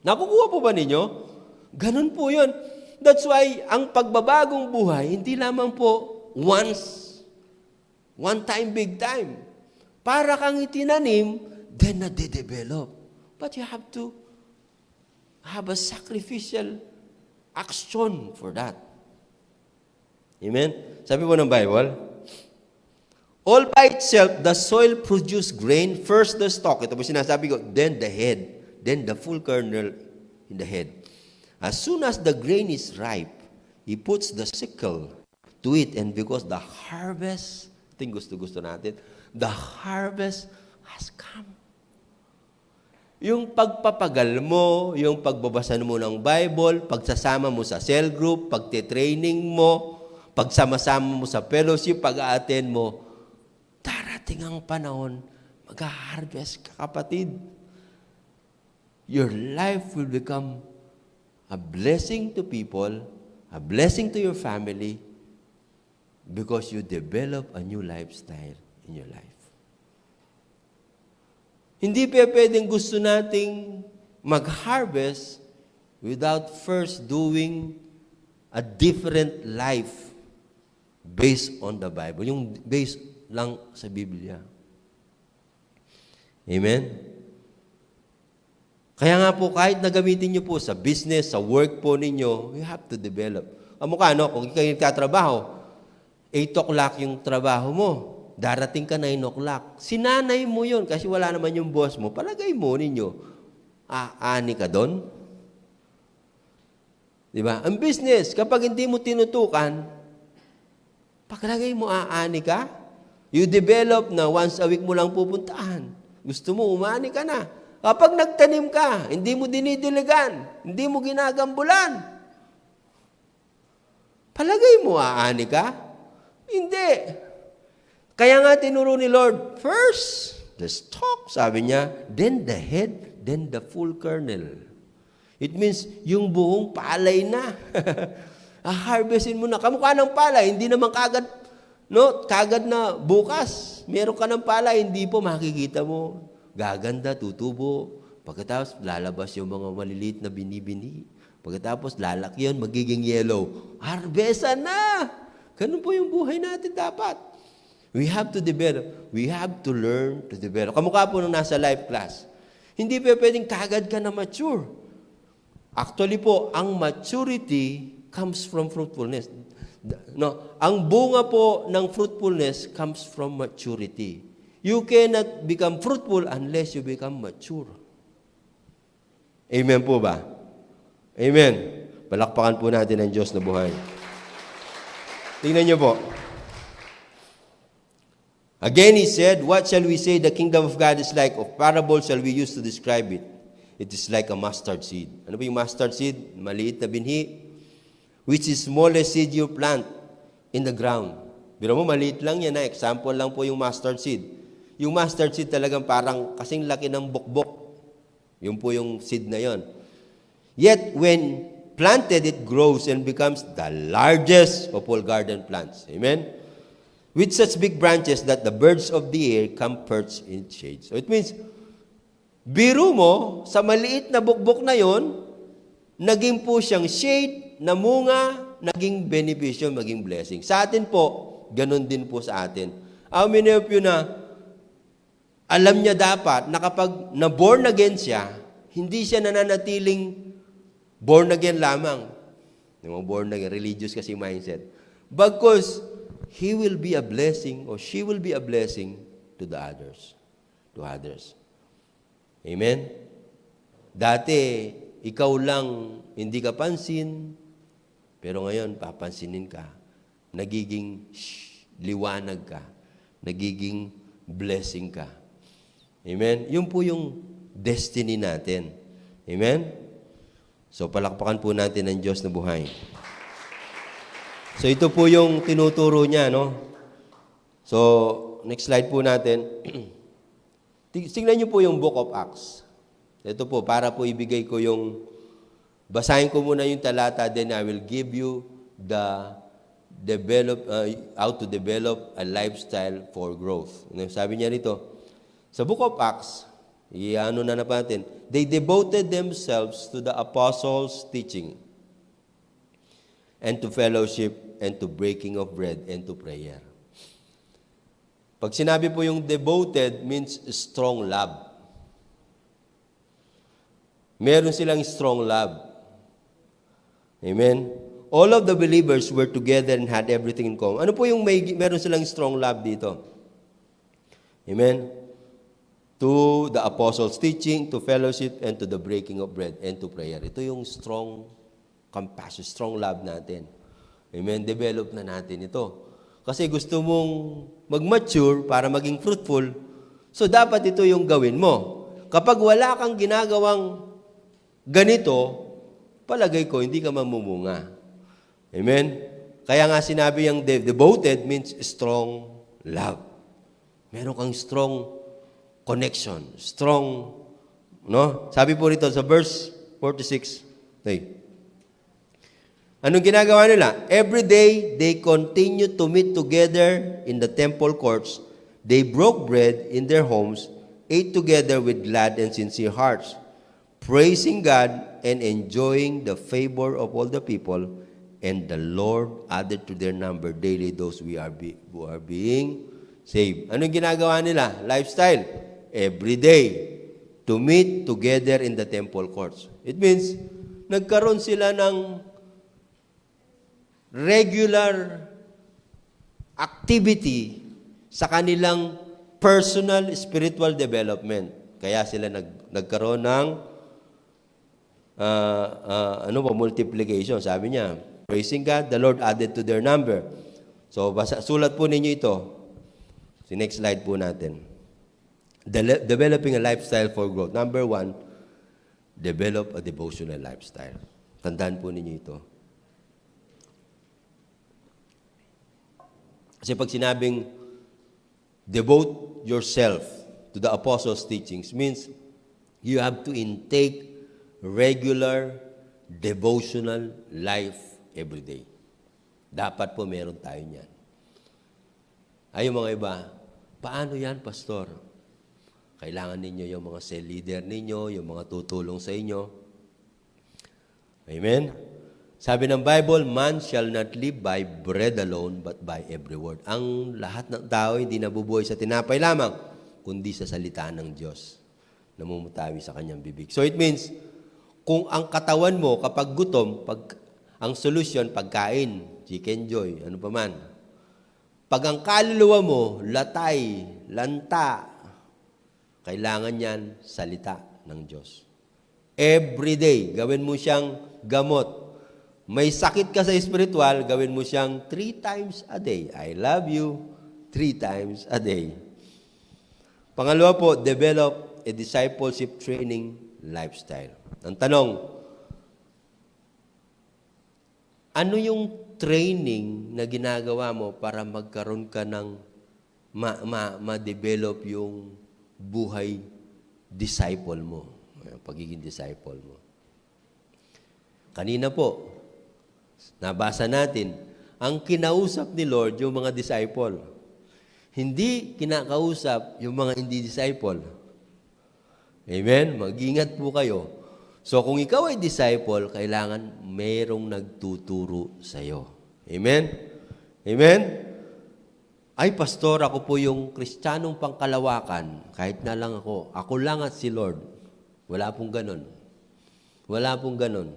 Nakukuha po ba ninyo? Ganun po yun. That's why, ang pagbabagong buhay, hindi lamang po once, one time, big time. Para kang itinanim, then nade-develop. But you have to have a sacrificial action for that. Amen? Sabi po ng Bible, all by itself, the soil produce grain, first the stalk. Ito po sinasabi ko, then the head. Then the full kernel in the head. As soon as the grain is ripe, he puts the sickle to it. And because the harvest, ito yung gusto-gusto natin, the harvest has come. Yung pagpapagal mo, yung pagbabasa mo ng Bible, pagsasama mo sa cell group, pagte-training mo, pagsama-sama mo sa fellowship, pag-a-attend mo, darating ang panahon, mag-harvest ka, kapatid. Your life will become a blessing to people, a blessing to your family, because you develop a new lifestyle in your life. Hindi pwedeng gusto nating mag-harvest without first doing a different life based on the Bible. Yung based lang sa Biblia. Amen? Kaya nga po, kahit nagamitin nyo po sa business, sa work po ninyo, you have to develop. Kamukha, no? Kung kayo nagtatrabaho, 8 o'clock yung trabaho mo, darating ka 9 o'clock. Sinanay mo yun kasi wala naman yung boss mo. Palagay mo ninyo, ani ka doon? Diba? Ang business, kapag hindi mo tinutukan, paglagay mo ani ka, you develop na once a week mo lang pupuntahan. Gusto mo, umani ka na. Kapag nagtanim ka, hindi mo dinidiligan, hindi mo ginagambulan, palagay mo, aani ka? Hindi. Kaya nga tinuro ni Lord, first, the stalk, sabi niya, then the head, then the full kernel. It means, yung buong palay na. Harvestin mo na. Kamukha ng palay, hindi naman kagad, no? Kagad na bukas, meron ka ng palay, hindi po makikita mo. Gaganda, tutubo. Pagkatapos, lalabas yung mga maliliit na bini-bini. Pagkatapos, lalaki yun, magiging yellow. Harvestan na! Ganun po yung buhay natin dapat. We have to develop. We have to learn to develop. Kamukha po nung nasa life class. Hindi pa pwedeng kagad ka na mature. Actually po, ang maturity comes from fruitfulness. No, ang bunga po ng fruitfulness comes from maturity. You cannot become fruitful unless you become mature. Amen po ba? Amen. Palakpakan po natin ang Diyos na buhay. Tingnan niyo po. Again, he said, what shall we say the kingdom of God is like? Of parable shall we use to describe it? It is like a mustard seed. Ano ba yung mustard seed? Maliit na binhi. Which is smallest seed you plant in the ground. Biro mo, maliit lang yan. Example lang po yung mustard seed. Yung mustard seed talagang parang kasing laki ng bukbok. Yun po yung seed na yon. Yet, when planted, it grows and becomes the largest of all garden plants. Amen? With such big branches that the birds of the air come perch in its shade. So it means, biro mo, sa maliit na bukbok na yon, naging po siyang shade, namunga, naging benepisyo, maging blessing. Sa atin po, ganun din po sa atin. How many of you na alam niya dapat na kapag na-born again siya, hindi siya nananatiling born again lamang. Yung born again, religious kasi mindset. Because he will be a blessing or she will be a blessing to the others. To others. Amen? Dati, ikaw lang hindi ka pansin, pero ngayon papansinin ka. Nagiging liwanag ka. Nagiging blessing ka. Amen? Yun po yung destiny natin. Amen? So, palakpakan po natin ang Diyos na buhay. So, ito po yung tinuturo niya, no? So, next slide po natin. Tingnan niyo po yung Book of Acts. Ito po, para po ibigay ko yung, basahin ko muna yung talata, then I will give you how to develop a lifestyle for growth. Sabi niya rito, sa Book of Acts, ano na natin, they devoted themselves to the apostles' teaching and to fellowship and to breaking of bread and to prayer. Pag sinabi po yung devoted means strong love. Meron silang strong love. Amen? All of the believers were together and had everything in common. Ano po yung meron silang strong love dito? Amen? To the apostles' teaching, to fellowship, and to the breaking of bread, and to prayer. Ito yung strong compassion, strong love natin. Amen? Develop na natin ito. Kasi gusto mong mag-mature para maging fruitful, so dapat ito yung gawin mo. Kapag wala kang ginagawang ganito, palagay ko, hindi ka mamumunga. Amen? Kaya nga sinabi yung devoted means strong love. Meron kang strong connection. Strong, no? Sabi po rito sa verse 46. Anong ginagawa nila? Every day, they continued to meet together in the temple courts. They broke bread in their homes, ate together with glad and sincere hearts, praising God and enjoying the favor of all the people, and the Lord added to their number daily those who are being saved. Anong ginagawa nila? Lifestyle. Every day, to meet together in the temple courts. It means, nagkaroon sila ng regular activity sa kanilang personal spiritual development. Kaya sila nagkaroon ng multiplication. Sabi niya, praising God, the Lord added to their number. So, sulat po ninyo ito. Si next slide po natin. Developing a lifestyle for growth. Number 1, develop a devotional lifestyle. Tandaan po ninyo ito. Kasi pag sinabing devote yourself to the apostles' teachings means you have to intake regular devotional life every day. Dapat po meron tayo niyan. Ay, yung mga iba, paano yan, Pastor? Kailangan ninyo yung mga cell leader ninyo, yung mga tutulong sa inyo. Amen? Sabi ng Bible, man shall not live by bread alone, but by every word. Ang lahat ng tao hindi nabubuhay sa tinapay lamang, kundi sa salita ng Diyos. Namumutawi sa kanyang bibig. So it means, kung ang katawan mo, kapag gutom, ang solusyon, pagkain, chicken joy, ano pa man. Pag ang kaluluwa mo, latay, lanta, kailangan yan salita ng Diyos. Every day, gawin mo siyang gamot. May sakit ka sa spiritual, gawin mo siyang 3 times a day. I love you 3 times a day. Pangalawa po, develop a discipleship training lifestyle. Ang tanong, ano yung training na ginagawa mo para magkaroon ka ng ma-develop yung buhay disciple mo, pagiging disciple mo? Kanina po, nabasa natin, ang kinausap ni Lord yung mga disciple. Hindi kinakausap yung mga hindi disciple. Amen? Mag-ingat po kayo. So kung ikaw ay disciple, kailangan mayroong nagtuturo sa iyo. Amen? Amen? Ay, pastor, ako po yung Kristiyanong pangkalawakan. Kahit na lang ako. Ako lang at si Lord. Wala pong ganon. Wala pong ganon.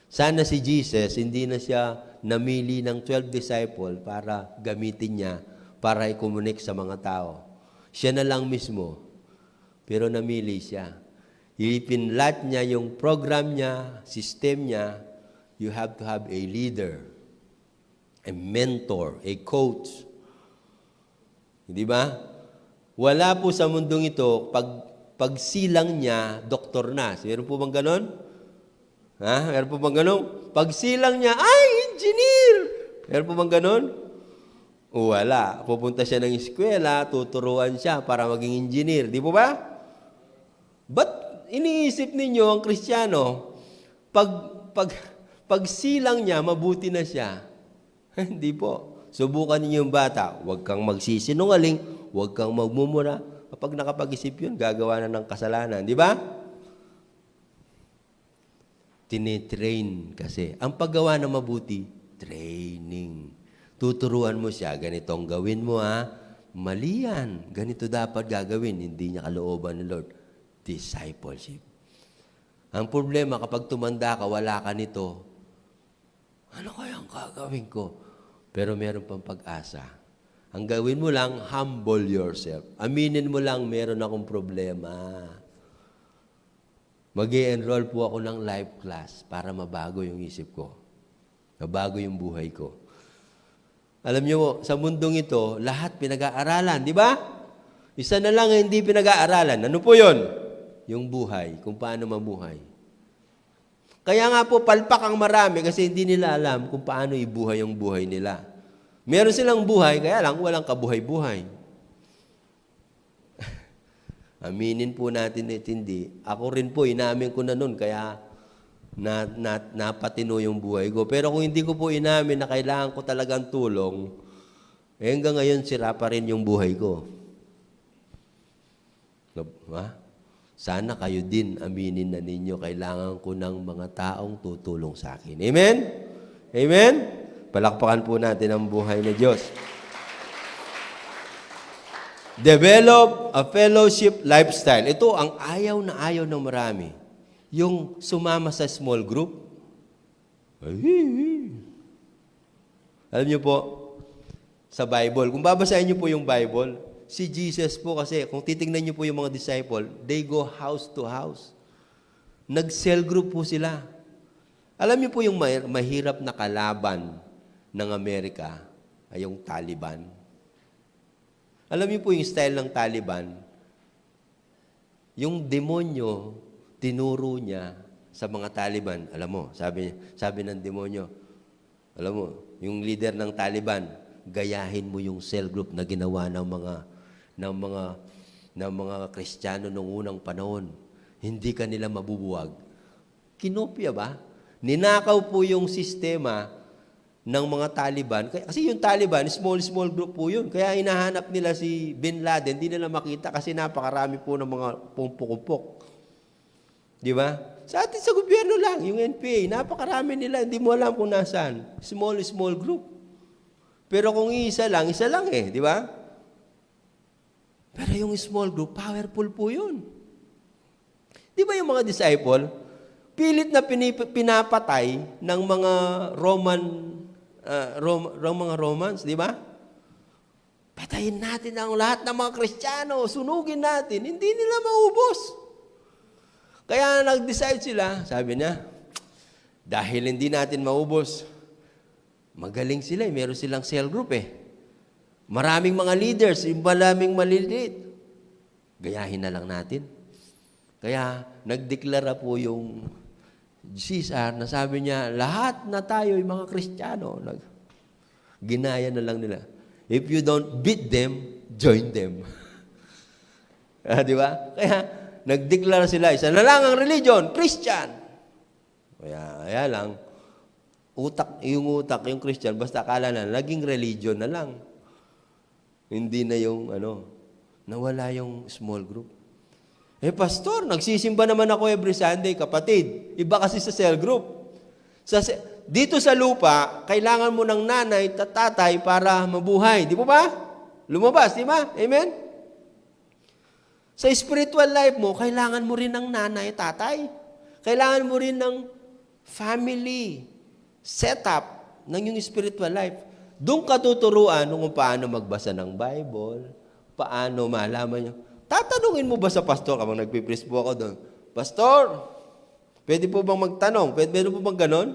Sana si Jesus, hindi na siya namili ng 12 disciple para gamitin niya para i-communicate sa mga tao. Siya na lang mismo. Pero namili siya. Ipinlat niya yung program niya, system niya. You have to have a leader, a mentor, a coach. Hindi ba? Wala po sa mundong ito, pagsilang niya, doktor na. Meron po bang ganon? Ha? Meron po bang ganon? Pagsilang niya, ay, engineer! Meron po bang ganon? Wala. Pupunta siya ng eskwela, tuturuan siya para maging engineer. Di po ba? Ba't iniisip ninyo ang Kristiyano, pagsilang niya, mabuti na siya? Hindi po. Subukan niyo yung bata, huwag kang magsisinungaling, huwag kang magmumura. Kapag nakapag-isip yun, gagawa na ng kasalanan. Di ba? Tinitrain kasi. Ang paggawa na mabuti, training. Tuturuan mo siya, ganitong gawin mo ha. Mali yan. Ganito dapat gagawin. Hindi niya kalooban ni Lord. Discipleship. Ang problema, kapag tumanda ka, wala ka nito, ano kayang gagawin ko? Pero meron pang pag-asa. Ang gawin mo lang, humble yourself. Aminin mo lang, meron akong problema. Mag-i-enroll po ako ng life class para mabago yung isip ko. Mabago yung buhay ko. Alam niyo, sa mundong ito, lahat pinag-aaralan, di ba? Isa na lang hindi pinag-aaralan. Ano po yun? Yung buhay, kung paano mabuhay. Kaya nga po, palpak ang marami kasi hindi nila alam kung paano ibuhay yung buhay nila. Meron silang buhay, kaya lang walang kabuhay-buhay. Aminin po natin at hindi. Ako rin po, inamin ko na nun, kaya napatino yung buhay ko. Pero kung hindi ko po inamin na kailangan ko talagang tulong, hanggang ngayon sira pa rin yung buhay ko. Ha? Sana kayo din aminin na ninyo, kailangan ko ng mga taong tutulong sa akin. Amen? Amen? Palakpakan po natin ang buhay ni Diyos. Develop a fellowship lifestyle. Ito ang ayaw na ayaw ng marami. Yung sumama sa small group. Alam niyo po, sa Bible, kung babasahin niyo po yung Bible, si Jesus po kasi, kung titingnan niyo po yung mga disciple, they go house to house. Nag-cell group po sila. Alam niyo po yung mahirap na kalaban ng Amerika ay yung Taliban. Alam niyo po yung style ng Taliban, yung demonyo, tinuro niya sa mga Taliban. Alam mo, sabi ng demonyo, alam mo, yung leader ng Taliban, gayahin mo yung cell group na ginawa ng mga Kristiyano noong unang panahon. Hindi ka nila mabubuwag. Kinopya ba? Ninakaw po yung sistema ng mga Taliban. Kasi yung Taliban, small group po yun. Kaya hinahanap nila si Bin Laden, hindi nila makita kasi napakarami po ng mga pumpuk-pumpuk. Di ba? Sa atin sa gobyerno lang, yung NPA, napakarami nila, hindi mo alam kung nasaan. Small group. Pero kung isa lang eh, di ba? Pero yung small group, powerful po yun. Di ba yung mga disciple, pilit na pinapatay ng mga mga Romans, di ba? Patayin natin ang lahat ng mga Kristiyano, sunugin natin, hindi nila maubos. Kaya nag-decide sila, sabi niya, dahil hindi natin maubos, magaling sila, meron silang cell group eh. Maraming mga leaders, maraming maliliit. Gayahin na lang natin. Kaya nagdeklara po yung Caesar na sabi niya, lahat na tayo yung mga Kristiyano. Ginaya na lang nila. If you don't beat them, join them. Di ba? Kaya nagdeklara sila, isa na lang ang religion, Christian. Kaya lang, yung Christian, basta akala na, naging religion na lang. Hindi na yung, nawala yung small group. Pastor, nagsisimba naman ako every Sunday, kapatid. Iba kasi sa cell group. Dito sa lupa, kailangan mo ng nanay at tatay para mabuhay. Di po ba? Lumabas, di ba? Amen? Sa spiritual life mo, kailangan mo rin ng nanay at tatay. Kailangan mo rin ng family setup ng yung spiritual life. Doon ka tuturuan kung paano magbasa ng Bible, paano malaman nyo. Tatanungin mo ba sa pastor, kapag nagpipris po ako doon, Pastor, pwede po bang magtanong? Pwede po bang ganon?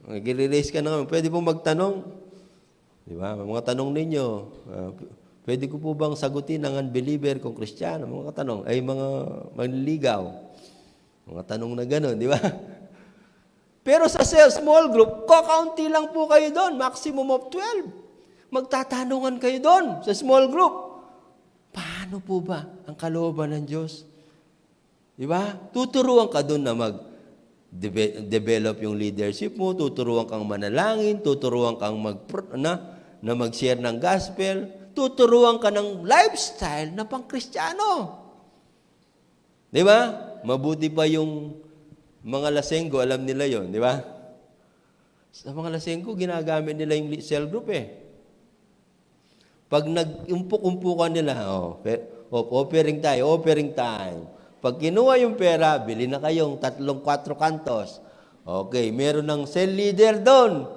Nag-release ka na naman, pwede po magtanong? Di ba? Mga tanong ninyo, pwede ko po bang sagutin ng unbeliever kung Kristiyano? Mga tanong, ay mga manliligaw. Mga tanong na ganon, di ba? Pero sa small group, kakaunti lang po kayo doon, maximum of 12. Magtatanungan kayo doon sa small group. Paano po ba ang kalooban ng Diyos? Di ba? Tuturuan ka doon na develop yung leadership mo, tuturuan kang manalangin, tuturuan kang mag-share ng gospel, tuturuan ka ng lifestyle na pang-Kristiyano. Di ba? Mabuti pa yung mga lasenggo, alam nila yon, di ba? Sa mga lasenggo, ginagamit nila yung cell group Pag nag-umpok-umpukan nila, offering time. Pag kinuha yung pera, bili na kayong 3-4 kantos. Okay, meron ng cell leader doon.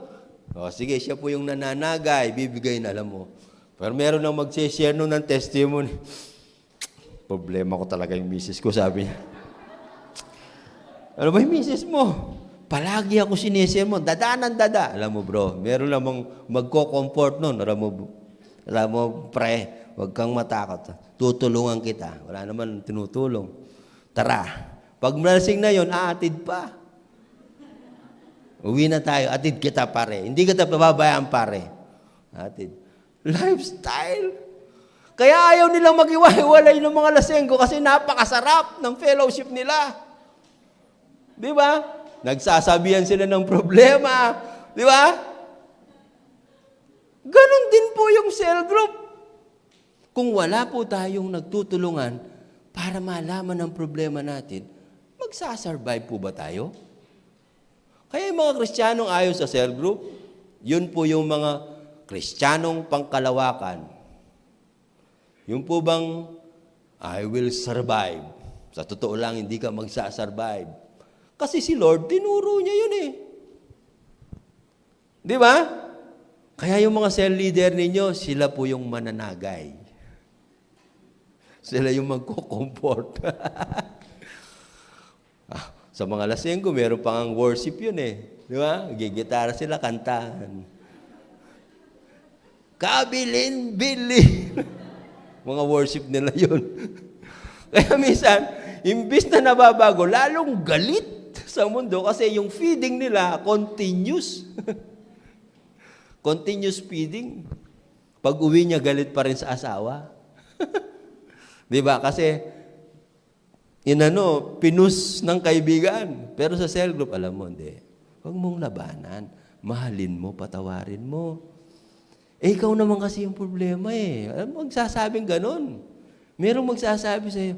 Sige, siya po yung nananagay, bibigay na, alam mo. Pero meron nang mag-share nun ng testimony. Problema ko talaga yung misis ko, sabi niya. Ano ba yung misis mo? Palagi ako sinishare mo, dada. Alam mo bro, meron namang magko-comfort nun. Alam mo, pre, huwag kang matakot. Tutulungan kita. Wala naman tinutulong. Tara. Pag malasing na yon, aatid pa. Uwi na tayo, atid kita pare. Hindi kita pababayaan pare. Atid. Lifestyle. Kaya ayaw nilang mag-iwalay ng mga lasenggo kasi napakasarap ng fellowship nila. Di ba? Nagsasabihan sila ng problema. Di ba? Ganon din po yung cell group. Kung wala po tayong nagtutulungan para malaman ang problema natin, magsasurvive po ba tayo? Kaya yung mga Kristiyanong ayaw sa cell group, yun po yung mga Kristiyanong pangkalawakan. Yung po bang, I will survive. Sa totoo lang, hindi ka magsasurvive. Kasi si Lord, tinuro niya yun Di ba? Kaya yung mga cell leader ninyo, sila po yung mananagay. Sila yung magko-comfort. Sa mga lasenggo, meron pang worship yun Di ba? Gigitara sila, kantahan. Kabilin-bilin. Mga worship nila yun. Kaya minsan, imbis na nababago, lalong galit sa mundo kasi yung feeding nila continuous. Continuous feeding. Pag uwi niya, galit pa rin sa asawa. Di ba? Kasi, pinus ng kaibigan. Pero sa cell group, alam mo, hindi. Huwag mong labanan. Mahalin mo, patawarin mo. Ikaw naman kasi yung problema Alam mo, magsasabing ganon. Merong magsasabi sa'yo,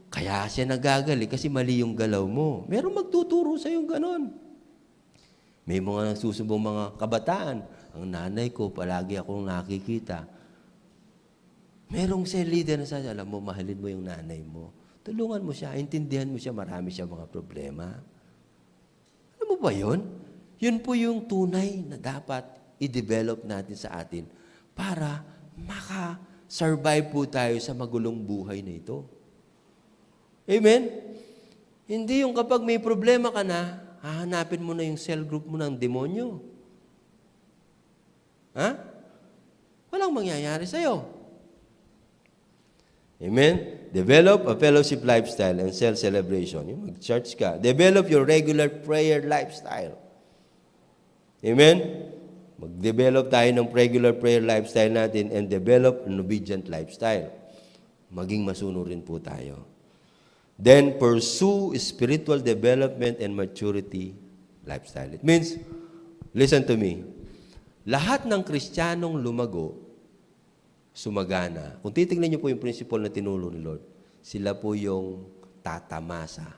kaya siya nagagali kasi mali yung galaw mo. Merong magtuturo sa'yo ganon. May mga nagsusumbong mga kabataan. Ang nanay ko, palagi akong nakikita. Merong cell leader na sabi, alam mo, mahalin mo yung nanay mo. Tulungan mo siya, intindihan mo siya, marami siya mga problema. Alam mo ba yun? Yun po yung tunay na dapat i-develop natin sa atin para maka-survive po tayo sa magulong buhay na ito. Amen? Hindi yung kapag may problema ka na, hahanapin mo na yung cell group mo ng demonyo. Walang mangyayari sa'yo. Amen? Develop a fellowship lifestyle and self-celebration. Yung mag-church ka. Develop your regular prayer lifestyle. Amen? Mag-develop tayo ng regular prayer lifestyle natin and develop an obedient lifestyle. Maging masunurin po tayo. Then, pursue spiritual development and maturity lifestyle. It means, listen to me, lahat ng Kristiyanong lumago, sumagana, kung titignan niyo po yung principle na tinuro ni Lord, sila po yung tatamasa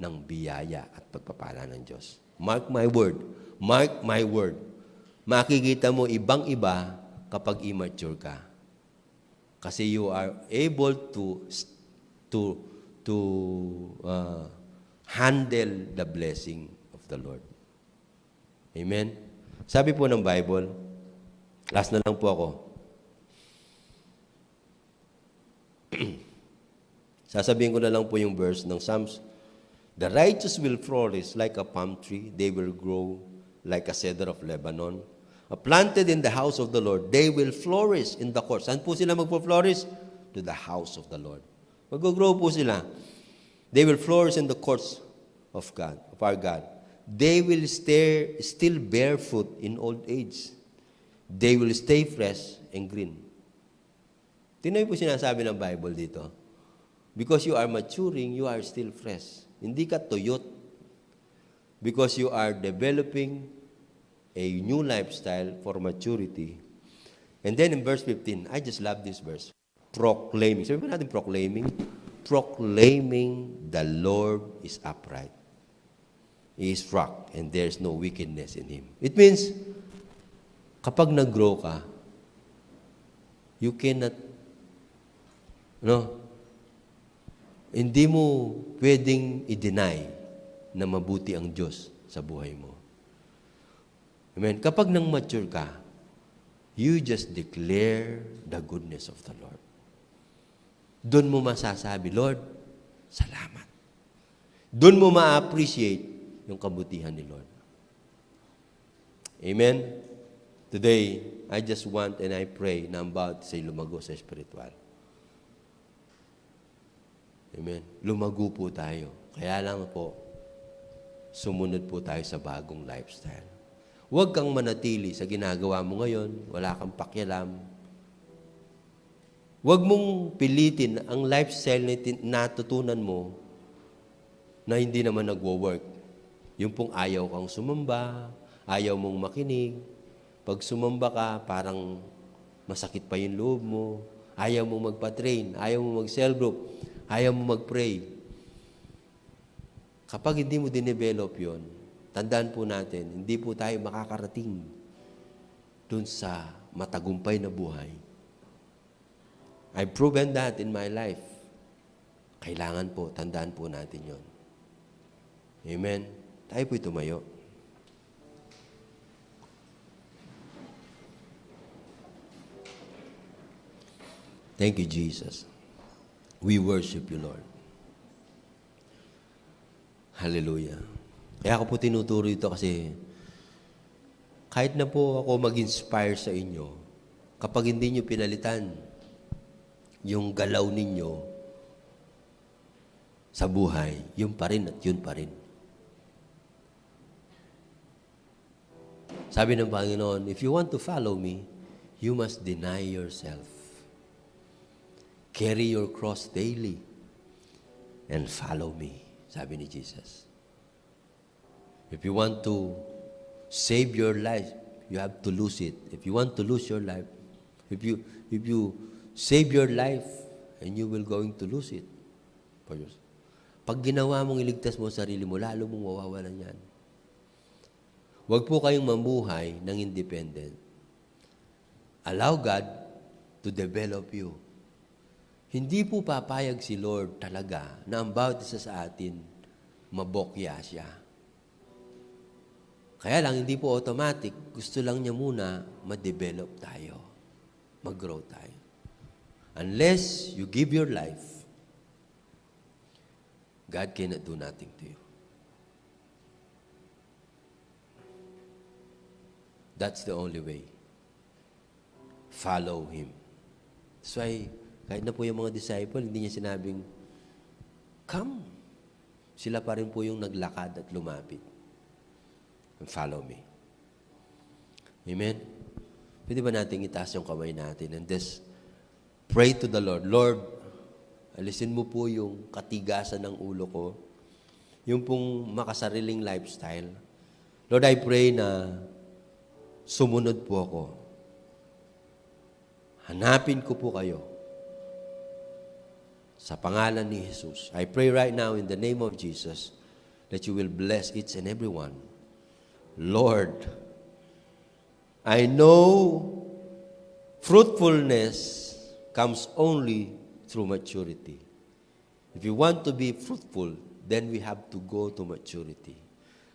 ng biyaya at pagpapala ng Diyos. Mark my word. Mark my word. Makikita mo ibang-iba kapag immature ka. Kasi you are able to handle the blessing of the Lord. Amen? Sabi po ng Bible, last na lang po ako. Sasabihin ko na lang po yung verse ng Psalms. The righteous will flourish like a palm tree. They will grow like a cedar of Lebanon. Planted in the house of the Lord, they will flourish in the courts. Saan po sila magpo-flourish? To the house of the Lord. Mag-grow po sila. They will flourish in the courts of God, of our God. They will still bear fruit in old age. They will stay fresh and green. Tingnan po sinasabi ng Bible dito. Because you are maturing, you are still fresh. Hindi ka tuyot. Because you are developing a new lifestyle for maturity. And then in verse 15, I just love this verse. Proclaiming. Sabi ba natin proclaiming? Proclaiming the Lord is upright. He is rock and there is no wickedness in Him. It means, kapag nag-grow ka, you cannot, hindi mo pwedeng i-deny na mabuti ang Diyos sa buhay mo. Amen. Kapag nang mature ka, you just declare the goodness of the Lord. Doon mo masasabi, Lord, salamat. Doon mo ma-appreciate yung kabutihan ni Lord. Amen? Today, I just want and I pray na about sa lumago sa spiritual. Amen? Lumago po tayo. Kaya lang po, sumunod po tayo sa bagong lifestyle. Huwag kang manatili sa ginagawa mo ngayon, wala kang pakialam. Huwag mong pilitin ang lifestyle na natutunan mo na hindi naman nagwo-work. Yung pong ayaw kang sumamba, ayaw mong makinig. Pag sumamba ka, parang masakit pa yung loob mo. Ayaw mong magpa-train, ayaw mong mag-cell group, ayaw mong mag-pray. Kapag hindi mo dinevelop yon, tandaan po natin, hindi po tayo makakarating dun sa matagumpay na buhay. I've proven that in my life. Kailangan po, tandaan po natin yon. Amen? Tayo po'y tumayo. Thank you, Jesus. We worship you, Lord. Hallelujah. Kaya ako po tinuturo ito kasi kahit na po ako mag-inspire sa inyo, kapag hindi nyo pinalitan yung galaw ninyo sa buhay, yun pa rin at yun pa rin. Sabi ng Panginoon, if you want to follow me, you must deny yourself. Carry your cross daily and follow me, sabi ni Jesus. If you want to save your life, you have to lose it. If you want to lose your life, if you save your life, and you will going to lose it. Pag ginawa mong iligtas mo sarili mo, lalo mong mawawalan yan. Huwag po kayong mamuhay ng independent. Allow God to develop you. Hindi po papayag si Lord talaga na ang bawat isa sa atin, mabokya siya. Kaya lang, hindi po automatic. Gusto lang niya muna ma-develop tayo. Mag-grow tayo. Unless you give your life, God cannot do nothing to you. That's the only way. Follow Him. That's why, kahit na po yung mga disciple, hindi niya sinabing, come. Sila pa rin po yung naglakad at lumapit. And follow me. Amen? Pwede ba natin itaas yung kamay natin and just pray to the Lord. Lord, alisin mo po yung katigasan ng ulo ko, yung pong makasariling lifestyle. Lord, I pray na sumunod po ako. Hanapin ko po kayo Sa pangalan ni Jesus, I pray right now in the name of Jesus that you will bless each and every one. Lord, I know fruitfulness comes only through maturity. If you want to be fruitful, then we have to go to maturity.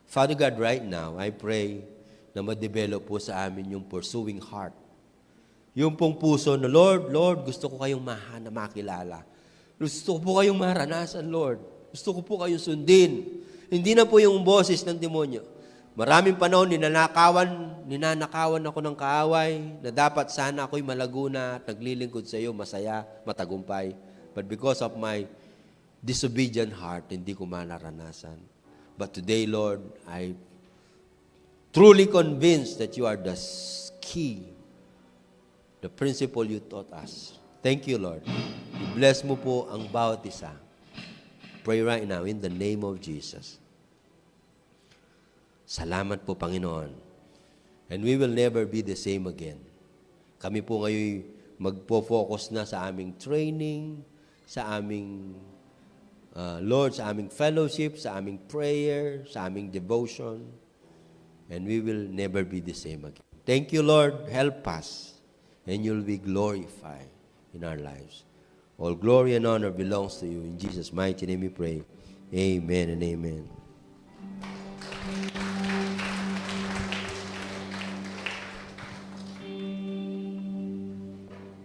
Father God, right now, I pray na ma-develop po sa amin yung pursuing heart. Yung pong puso na, Lord, gusto ko kayong makilala. Gusto ko po kayong maranasan, Lord. Gusto ko po kayong sundin. Hindi na po yung boses ng demonyo. Maraming panahon, ninanakawan ako ng kaaway na dapat sana ako'y malaguna at naglilingkod sa iyo, masaya, matagumpay. But because of my disobedient heart, hindi ko manaranasan. But today, Lord, I truly convinced that you are the key, the principle you taught us. Thank you, Lord. Bless mo po ang bawat isa. Pray right now in the name of Jesus. Salamat po, Panginoon. And we will never be the same again. Kami po ngayon magpo-focus na sa aming training, sa aming, Lord, sa aming fellowship, sa aming prayer, sa aming devotion. And we will never be the same again. Thank you, Lord. Help us. And you'll be glorified in our lives. All glory and honor belongs to you. In Jesus' mighty name we pray. Amen and amen.